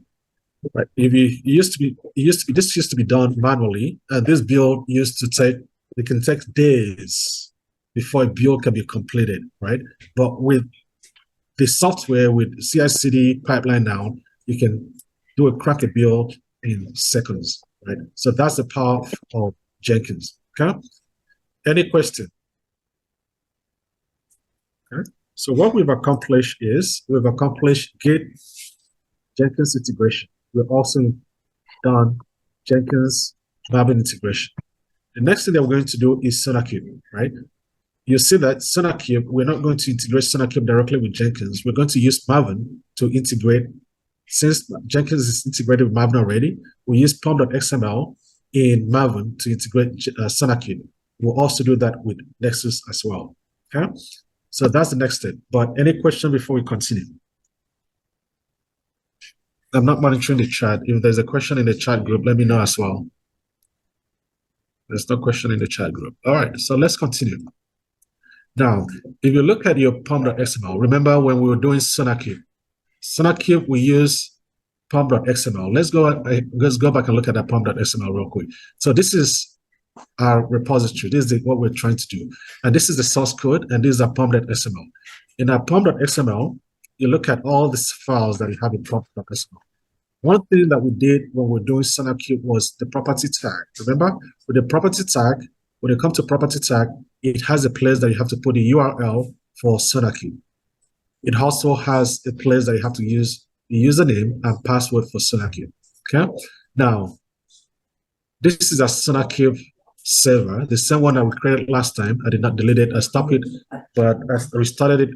right? This used to be done manually, and this build used to take. It can take days before a build can be completed, right? But with the software, with CI/CD pipeline now, you can do crack a build in seconds, right? So that's the power of Jenkins. Okay. Any question? Okay. So what we've accomplished is we've accomplished Git Jenkins integration. We've also done Jenkins Maven integration. The next thing that we're going to do is SonarQube, right? You see that SonarQube, we're not going to integrate SonarQube directly with Jenkins. We're going to use Maven to integrate. Since Jenkins is integrated with Maven already, we use pom.xml in Maven to integrate SonarQube. We'll also do that with Nexus as well. Okay, so that's the next step. But any question before we continue? I'm not monitoring the chat. If there's a question in the chat group, let me know as well. There's no question in the chat group. All right, so let's continue. Now, if you look at your pom.xml, remember when we were doing SonarQube? SonarQube, we use pom.xml. Let's go back and look at that pom.xml real quick. So this is our repository. This is what we're trying to do. And this is the source code, and this is our pom.xml. In our pom.xml, you look at all these files that you have in pom.xml. One thing that we did when we were doing SonarQube was the property tag. Remember, with the property tag, when you come to property tag, it has a place that you have to put the URL for SonarQube. It also has a place that you have to use the username and password for SonarQube. Okay. Now, this is a SonarQube server, the same one that we created last time. I did not delete it. I stopped it, but I restarted it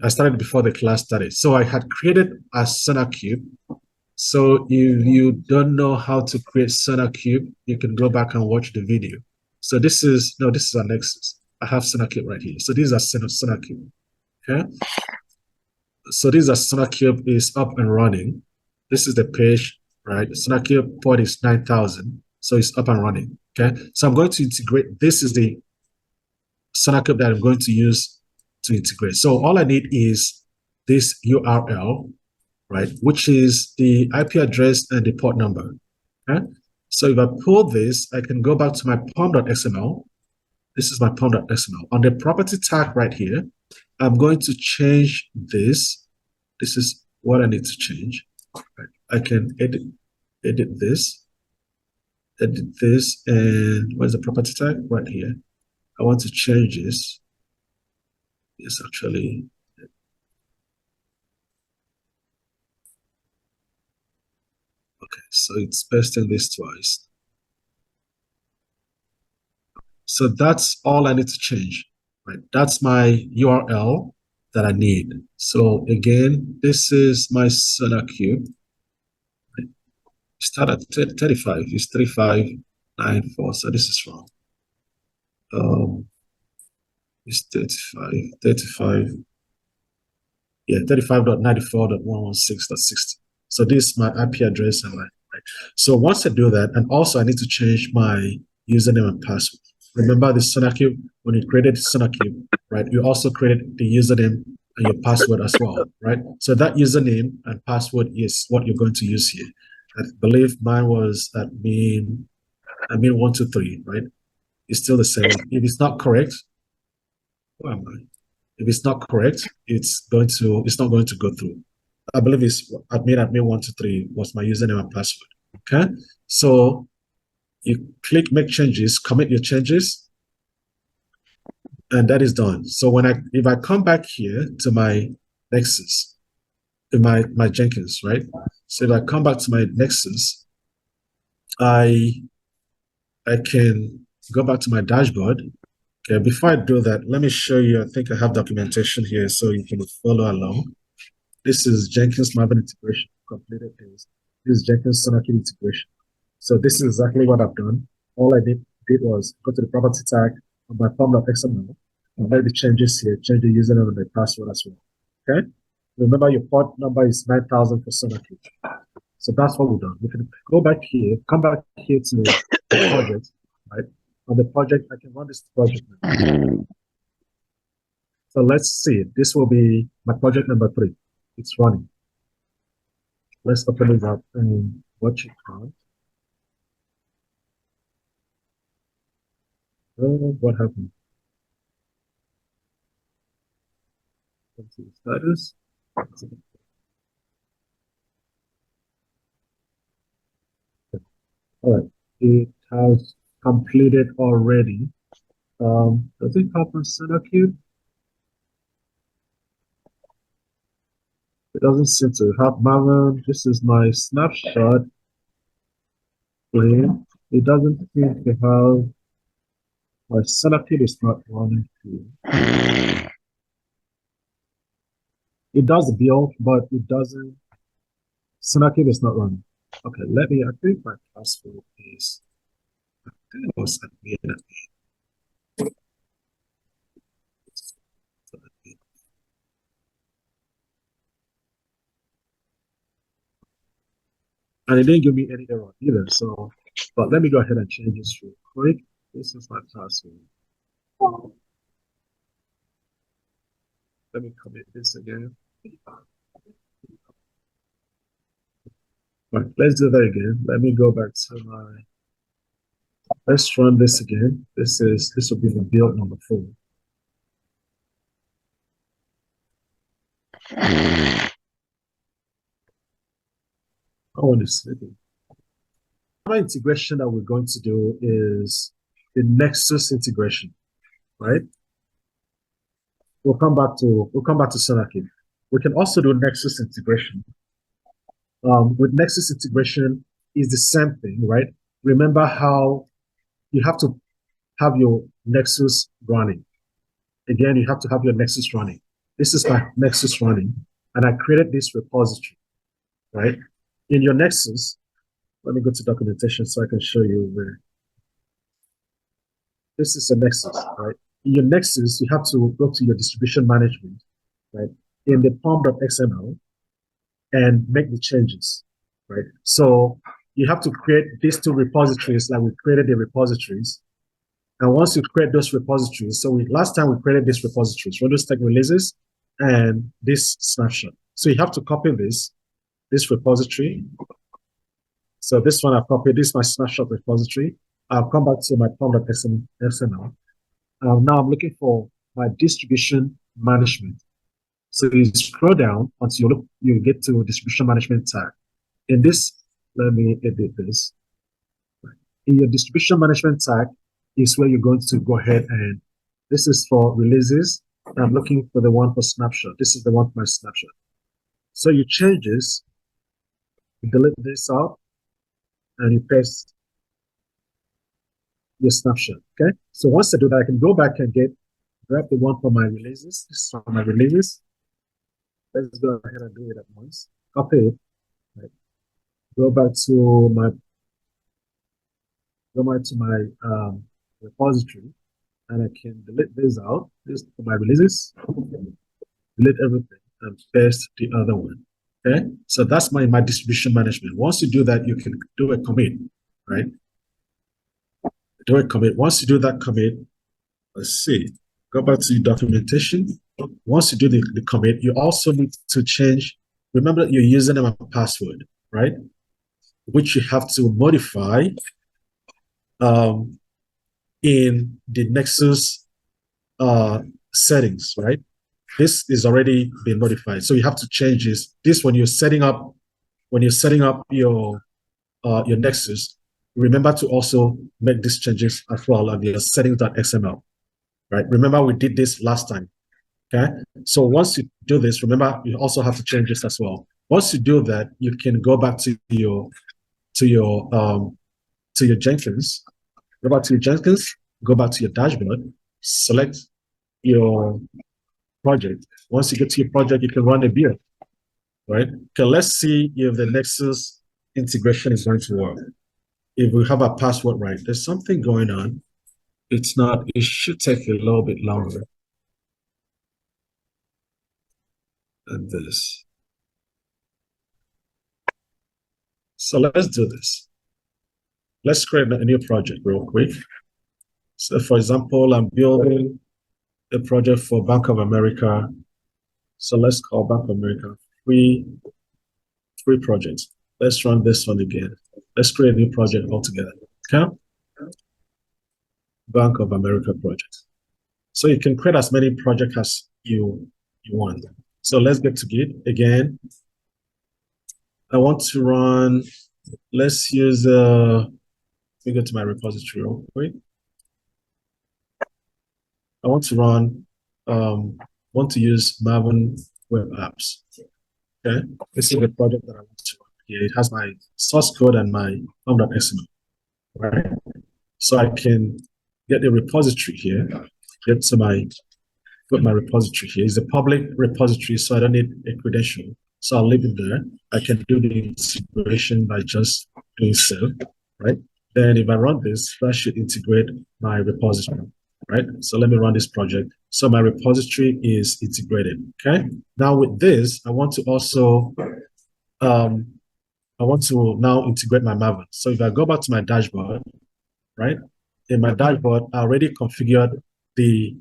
I started before the class started. So I had created a SonarQube. So if you don't know how to create SonarQube, you can go back and watch the video. So this is our Nexus. I have SonarQube right here. So these are SonarQube. Okay. So these are SonarQube is up and running. This is the page, right? SonarQube port is 9,000. So it's up and running. Okay. So I'm going to integrate. This is the SonarQube that I'm going to use to integrate. So all I need is this URL, right? Which is the IP address and the port number. Okay. So if I pull this, I can go back to my pom.xml. This is my pom.xml. On the property tag right here, I'm going to change this. This is what I need to change. Right. I can edit this, and where's the property tag? Right here. I want to change this. It's actually, Okay, so it's pasting this twice. So that's all I need to change, right? That's my URL that I need. So again, this is my Sonar Cube. Right? Start at 35. It's 3594. So this is wrong. It's 35. Yeah, 35.94.116.60. So this is my IP address and right. So once I do that, and also I need to change my username and password. Remember the SonarCube, when you created SonarCube, right? You also created the username and your password as well, right? So that username and password is what you're going to use here. I believe mine was admin123, right? It's still the same. If it's not correct, where am I? If it's not correct, it's not going to go through. I believe it's admin123 was my username and password. Okay, so you click make changes, commit your changes, and that is done. So if I come back here to my Nexus, in my Jenkins, right? So if I come back to my Nexus, I can go back to my dashboard. Okay, before I do that, let me show you. I think I have documentation here so you can follow along. This is Jenkins Maven integration completed. This is Jenkins SonarCube integration. So this is exactly what I've done. All I did was go to the property tag on my form.xml and make the changes here, change the username and the password as well. Okay. Remember your port number is 9000 for SonarCube. So that's what we've done. We can go back here, come back here to the project, right? On the project, I can run this project now. So let's see. This will be my project number 3. It's running. Let's open it up and watch it out. What happened? Let's see the status. All right, it has completed already. Does it have a SonarCube? It doesn't seem to have Maven. This is my snapshot plane. It doesn't seem to have my SonarCube is not running here. It does build, but it doesn't. SonarCube is not running. Okay, I think my password is. I think it was admin. And it didn't give me any error either. So, but let me go ahead and change this real quick. This is my password. Let me commit this again. Right, let's do that again. Let me go back to let's run this again. This will be the build number 4. Oh, it's sleeping. Another integration that we're going to do is the Nexus integration, right? We'll come back to SonarCube. We can also do Nexus integration. With Nexus integration is the same thing, right? Remember how you have to have your Nexus running. Again, you have to have your Nexus running. This is my Nexus running, and I created this repository, right? In your Nexus, let me go to documentation so I can show you where. This is a Nexus, right? In your Nexus, you have to go to your distribution management, right? In the pom.xml and make the changes, right? So you have to create these 2 repositories, like we created the repositories. And once you create those repositories, so last time we created these repositories, Windows Tech Releases and this snapshot. So you have to copy this repository. So this one I've copied, this is my snapshot repository. I'll come back to my pom.xml. Now I'm looking for my distribution management. So you scroll down until you get to distribution management tab. In this, let me edit this. In your distribution management tag is where you're going to go ahead and this is for releases. I'm looking for the one for snapshot. This is the one for my snapshot. So you change this, you delete this out, and you paste your snapshot. Okay. So once I do that, I can go back and grab the one for my releases. This is for my releases. Let's go ahead and do it at once. Copy it. Right. Go back to my repository, and I can delete this out. This for my releases. Delete everything and paste the other one. Okay, so that's my distribution management. Once you do that, you can do a commit, right? Do a commit. Once you do that commit, let's see. Go back to your documentation. Once you do the commit, you also need to change. Remember your username and password, right? Which you have to modify in the Nexus settings, right? This is already been modified, so you have to change this. This when you're setting up your Nexus, remember to also make these changes as well on your settings.xml, right? Remember we did this last time. Okay, so once you do this, remember you also have to change this as well. Once you do that, you can go back to your Jenkins. Go back to your Jenkins. Go back to your dashboard. Select your project. Once you get to your project, you can run a build, right? Okay, let's see if the Nexus integration is going to work. If we have our password right, there's something going on. It's not. It should take a little bit longer. And this. So let's do this. Let's create a new project real quick. So for example, I'm building a project for Bank of America. So let's call Bank of America free projects. Let's run this one again. Let's create a new project altogether. Okay? Bank of America project. So you can create as many projects as you want. So let's get to Git again. I want to run, let's use, let me go to my repository real quick. I want to run, want to use Maven Web Apps. Okay, this is the project that I want to run here. It has my source code and my pom.xml, right? So I can get the repository here, put my repository here. It's a public repository, so I don't need a credential. So I'll leave it there. I can do the integration by just doing save, right? Then if I run this, that should integrate my repository, right? So let me run this project. So my repository is integrated, okay? Now with this, I want to also, now integrate my Maven. So if I go back to my dashboard, right? In my dashboard, I already configured the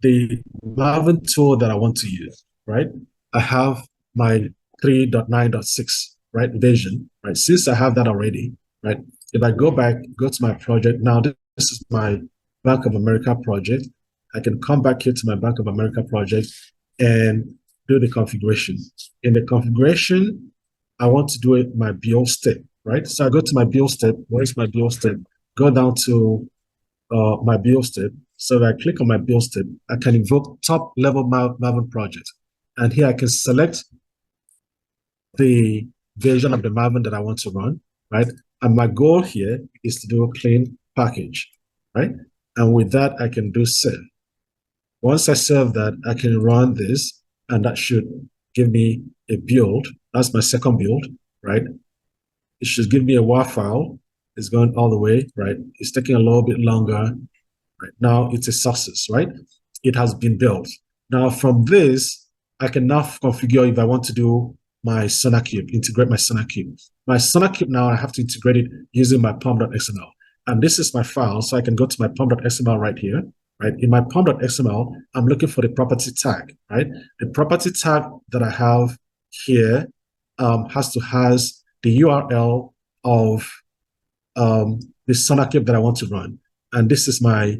Maven tool that I want to use, right? I have my 3.9.6, right, version, right? Since I have that already, right? If I go back, go to my project, now this is my Bank of America project. I can come back here to my Bank of America project and do the configuration. In the configuration, I want to do it my build step, right? So I go to my build step. Where's my build step? Go down to my build step. So if I click on my build step, I can invoke top level Maven project. And here I can select the version of the Maven that I want to run, right? And my goal here is to do a clean package, right? And with that, I can do save. Once I save that, I can run this, and that should give me a build. That's my second build, right? It should give me a WAR file. It's going all the way, right? It's taking a little bit longer. Right now, it's a success, right? It has been built. Now, from this, I can now configure if I want to do my SonarQube, integrate my SonarQube. My SonarQube now, I have to integrate it using my pom.xml. And this is my file, so I can go to my pom.xml right here, right? In my pom.xml, I'm looking for the property tag, right? The property tag that I have here has the URL of the SonarQube that I want to run. And this is my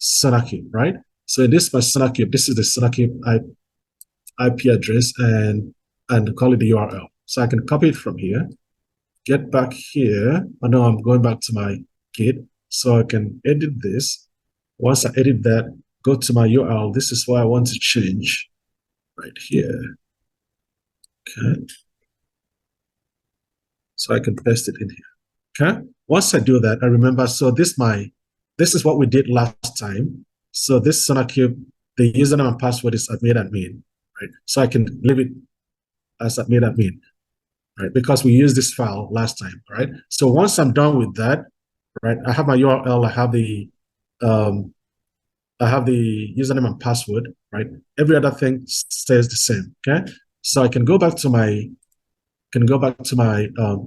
SonarQube, right? So this is my SonarQube. This is the SonarQube IP address and call it the URL. So I can copy it from here, get back here. I know I'm going back to my Git, so I can edit this. Once I edit that, go to my URL. This is what I want to change right here. Okay. So I can paste it in here. Okay. Once I do that, I remember, so this is what we did last time. So this SonarCube, the username and password is admin, right? So I can leave it as admin, right? Because we used this file last time, right? So once I'm done with that, right, I have my URL, I have the username and password, right? Every other thing stays the same. Okay. So I can go back to my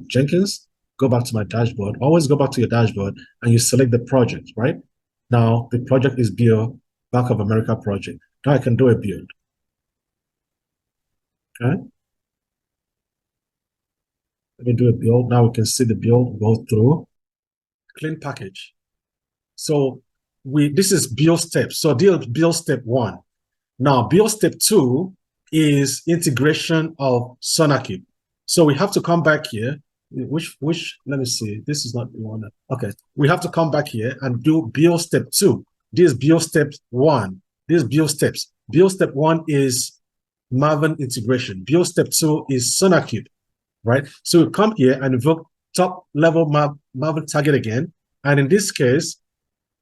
Jenkins, go back to my dashboard. Always go back to your dashboard and you select the project, right? Now the project is build Bank of America project. Now I can do a build. Okay. Let me do a build. Now we can see the build go through. Clean package. So this is build step. So build step 1. Now build step 2 is integration of SonarCube. So we have to come back here. Which let me see. This is not the one. Okay, we have to come back here and do build step 2. This is build step 1. This build steps. Build step 1 is Maven integration. Build step 2 is SonarCube, right? So we come here and invoke top level Maven target again. And in this case,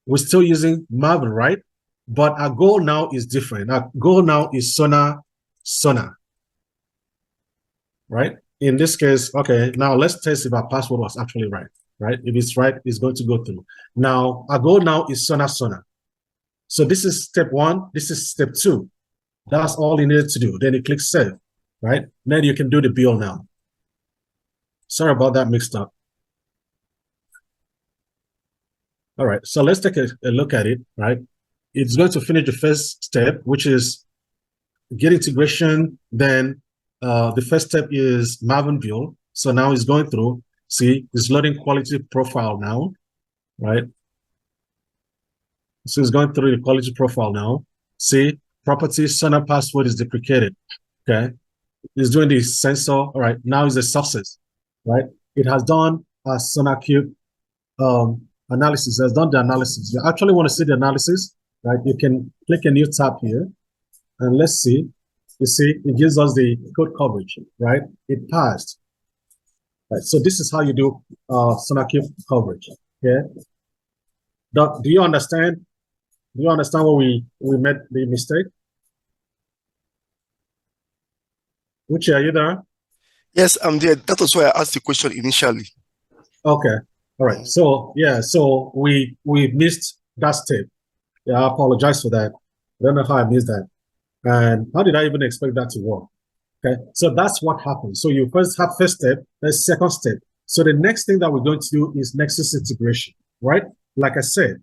we're still using Maven, right? But our goal now is different. Our goal now is Sonar, right? In this case, okay, now let's test if our password was actually right, right? If it's right, it's going to go through. Now, our goal now is Sonar. So this is step 1, this is step 2. That's all you need to do. Then you click save, right? Then you can do the build now. Sorry about that mixed up. All right, so let's take a look at it, right? It's going to finish the first step, which is get integration. Then the first step is Maven build. So now it's going through. See, it's loading quality profile now, right? So it's going through the quality profile now. See, property Sonar password is deprecated. Okay, it's doing the sensor. All right, now it's a success, right? It has done a SonarCube analysis. It has done the analysis. You actually want to see the analysis, right? You can click a new tab here, and let's see. You see, it gives us the code coverage, right? It passed. Right. So this is how you do SonarCube coverage. Okay. Do you understand? Do you understand what we made the mistake? Uche, are you there? Yes, I'm there. That was why I asked the question initially. Okay. All right. So yeah, so we missed that step. Yeah, I apologize for that. I don't know how I missed that. And how did I even expect that to work? Okay, so that's what happens. So you first have first step, then second step. So the next thing that we're going to do is Nexus integration, right? Like I said,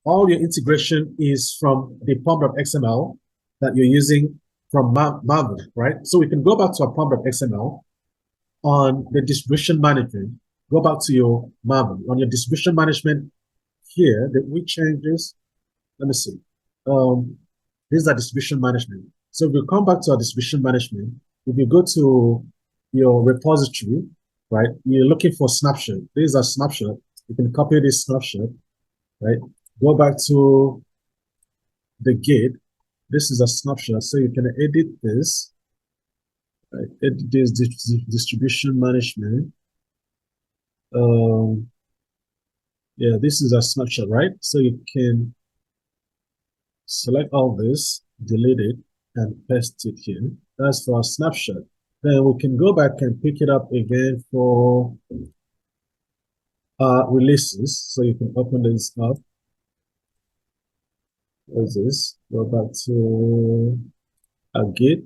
all your integration is from the pom.xml that you're using from Maven, right? So we can go back to our pom.xml on the distribution management. Go back to your Maven. On your distribution management here, that we change this. Let me see. This is our distribution management. So if we come back to our distribution management, if you go to your repository, right, you're looking for snapshot. This is a snapshot. You can copy this snapshot, right? Go back to the Git. This is a snapshot. So you can edit this, right? Edit this distribution management. Yeah, this is a snapshot, right? So you can select all this, delete it, and paste it here. That's for a snapshot. Then we can go back and pick it up again for releases. So you can open this up. What's this? Go back to a Git.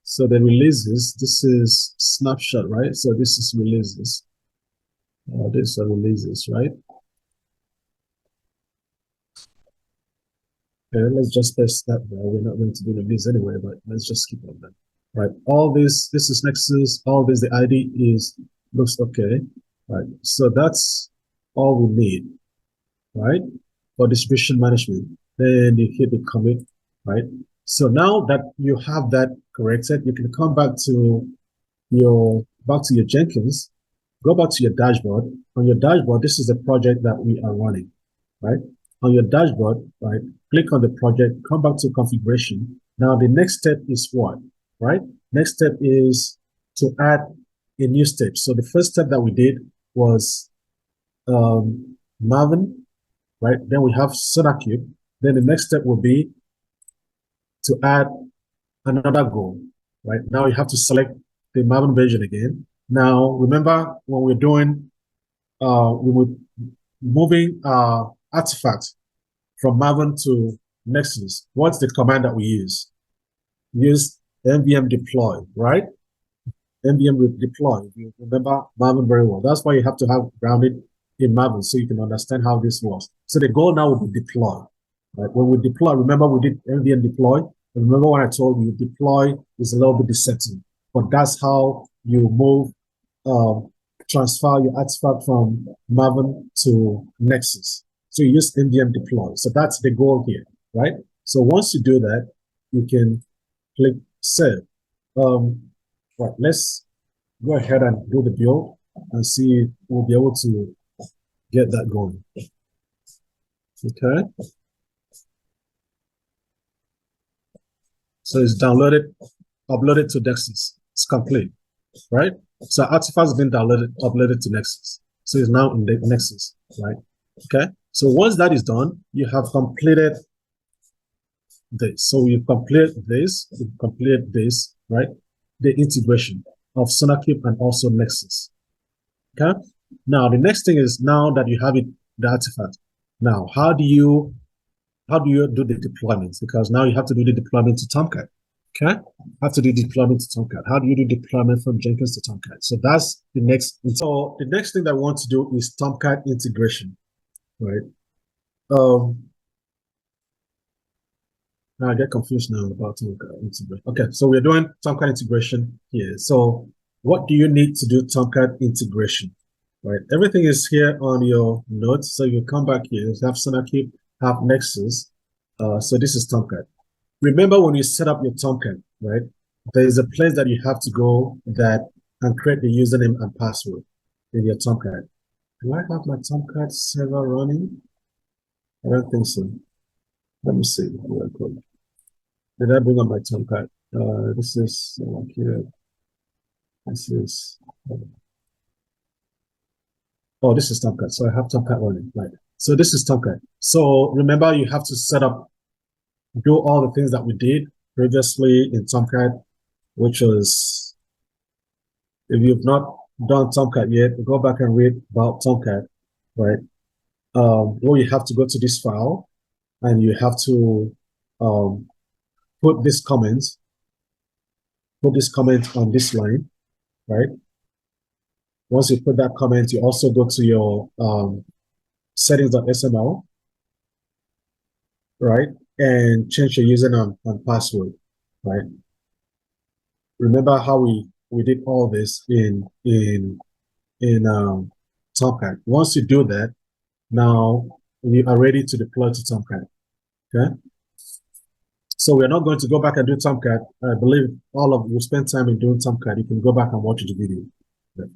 So the releases, this is snapshot, right? So this is releases. These are releases, right? Okay, let's just paste that there. We're not going to do release anyway, but let's just keep on that. Right, all this is Nexus, all this, the ID looks okay. Right, so that's all we need, right, for distribution management. Then you hit the commit, right? So now that you have that corrected, you can come back to your Jenkins, go back to your dashboard. On your dashboard, this is the project that we are running, right? On your dashboard, right, click on the project, come back to configuration. Now the next step is what? Right? Next step is to add a new step. So the first step that we did was Maven, right? Then we have SonarQube. Then the next step will be to add another goal, right? Now you have to select the Maven version again. Now, remember when we're doing, we were moving artifacts from Maven to Nexus. What's the command that we use? Use nvm deploy, right? nvm deploy. You remember Maven very well. That's why you have to have grounded in Maven so you can understand how this works. So the goal now will be deploy. Right? When we deploy, remember we did nvm deploy. And remember when I told you deploy is a little bit deceptive, but that's how you move, transfer your artifact from Maven to Nexus. So you use nvm deploy. So that's the goal here, right? So once you do that, you can click save. Right, let's go ahead and do the build and see if we'll be able to get that going. Okay. So it's downloaded, uploaded to Nexus. It's complete, right? So artifact has been downloaded, uploaded to Nexus. So it's now in the Nexus, right? Okay. So once that is done, you have completed this. So you've completed this, right? The integration of SonarQube and also Nexus. Okay. Now the next thing is, now that you have it, the artifact. Now, how do you do the deployment? Because now you have to do the deployment to Tomcat. Okay, have to do deployment to Tomcat. How do you do deployment from Jenkins to Tomcat? So that's the next. So the next thing that I want to do is Tomcat integration, right? Now I get confused now about Tomcat integration. Okay, so we're doing Tomcat integration here. So what do you need to do Tomcat integration? Right, everything is here on your notes. So you come back here, you have SonarQube, have Nexus. So this is Tomcat. Remember when you set up your Tomcat, right? There is a place that you have to go and create the username and password in your Tomcat. Do I have my Tomcat server running? I don't think so. Let me see. Did I bring up my Tomcat? This is here. This is. Oh, this is Tomcat. So I have Tomcat running, right? So this is Tomcat. So remember, you have to set up, do all the things that we did previously in Tomcat, which was, if you've not done Tomcat yet, go back and read about Tomcat, right? Well, you have to go to this file and you have to put this comment on this line, right? Once you put that comment, you also go to your settings.sml, right? And change your username and password, right? Remember how we did all this in Tomcat. Once you do that, now we are ready to deploy to Tomcat. Okay. So we're not going to go back and do Tomcat. I believe all of you spend time in doing Tomcat. You can go back and watch the video.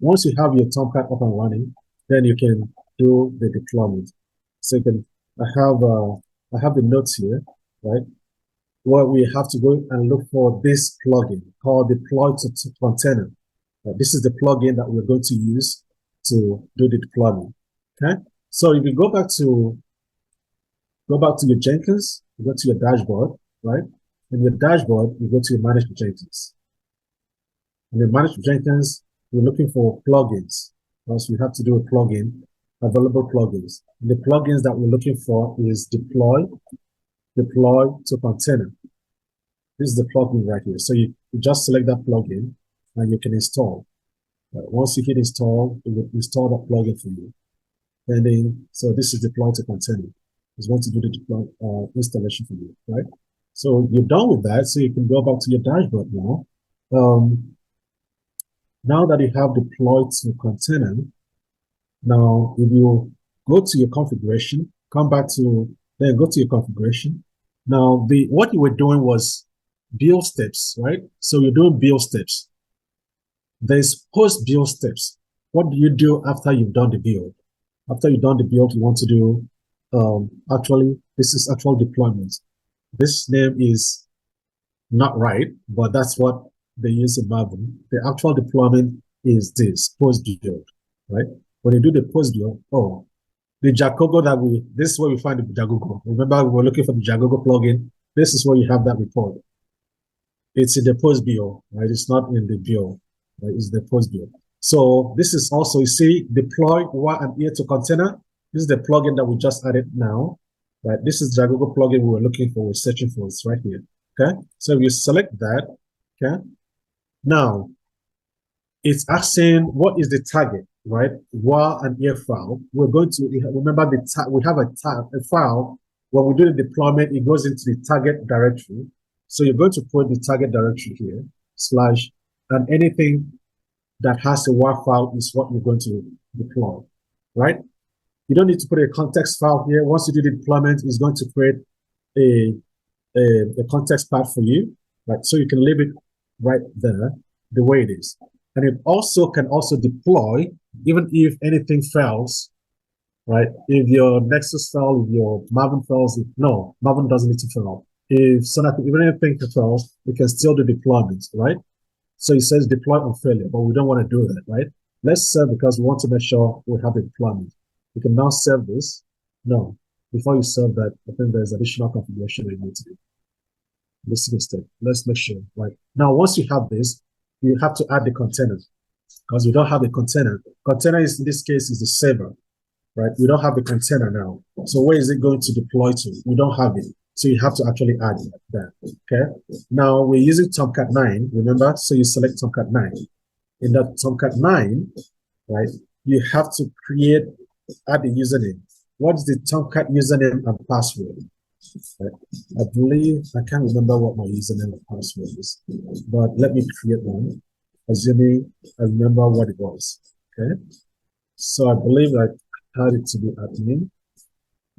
Once you have your Tomcat up and running, then you can do the deployment. So you can, I have the notes here, right? Where we have to go and look for this plugin called deploy to container. This is the plugin that we're going to use to do the deployment. Okay. So if you go back to your Jenkins, you go to your dashboard, right? In your dashboard, you go to your manage Jenkins. And in manage Jenkins, we're looking for plugins. Because we have to do a plugin, available plugins. And the plugins that we're looking for is deploy to container. This is the plugin right here. So you just select that plugin and you can install. Once you hit install, it will install that plugin for you. And then, so this is deploy to container. It's going to do the installation for you, right? So you're done with that. So you can go back to your dashboard now. Now that you have deployed to container, now if you go to your configuration, come back to, then go to your configuration. Now what you were doing was build steps, right? So you're doing build steps. There's post build steps. What do you do after you've done the build? After you've done the build, you want to do, actually, this is actual deployment. This name is not right, but that's what they use in Maven. The actual deployment is this, post build, right? when you do the post build, oh, the Jacogo this is where we find the Jacogo. Remember, we were looking for the Jacogo plugin. This is where you have that report. It's in the post build, right? It's not in the build, right? It's the post build. So this is also, you see, deploy while I'm here to container. This is the plugin that we just added now, right? This is the Jacogo plugin we were looking for, we're searching for, it's right here, okay? So if you select that, okay? Now, it's asking what is the target, right? While and here file, we're going to remember we have a file. When we do the deployment, it goes into the target directory. So you're going to put the target directory here, / and anything that has a WAR file is what you're going to deploy, right? You don't need to put a context file here. Once you do the deployment, it's going to create a context path for you, right? So you can leave it right there the way it is. And it also can deploy, even if anything fails, right? If your Nexus fails, if your Maven fails, no, Maven doesn't need to fail. If even anything fails, we can still do deployments, right? So it says deploy on failure, but we don't want to do that, right? Let's save because we want to make sure we have the deployment. You can now save this. No, before you save that, I think there's additional configuration that you need to do. This mistake. Let's make sure, right? Now, once you have this, you have to add the container because we don't have a container. Container is, in this case, is the server, right? We don't have the container now. So where is it going to deploy to? We don't have it. So you have to actually add that, okay? Now we're using Tomcat 9, remember? So you select Tomcat 9. In that Tomcat 9, right, you have to add the username. What is the Tomcat username and password? Right? I believe, I can't remember what my username and password is, but let me create one, assuming I remember what it was, okay? So I believe I had it to be admin,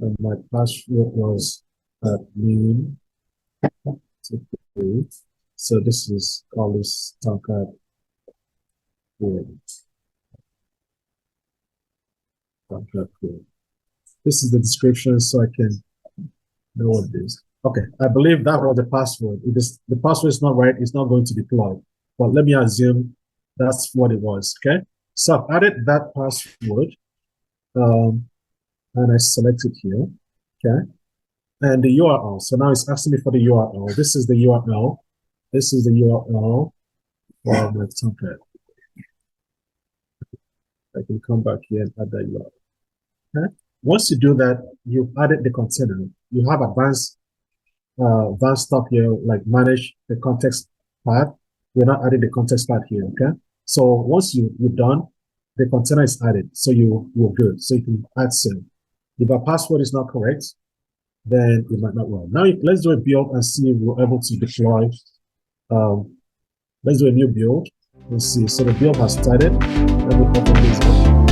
and my password was admin. So this is called this Tomcat. This is the description, so I can know what it is. Okay, I believe that was the password. If the password is not right, it's not going to deploy. But let me assume that's what it was. Okay, so I've added that password, and I select it here. Okay, and the URL. So now it's asking me for the URL. This is the URL. This is the URL for my Tomcat. I can come back here and add that URL. Okay. Once you do that, you've added the container. You have advanced stuff here, like manage the context path. We're not adding the context path here, okay? So once you're done, the container is added, so you're good. So you can add save. If our password is not correct, then it might not work. Now let's do a build and see if we're able to deploy. Let's do a new build. Let's see. So the build has started. Let me open this up.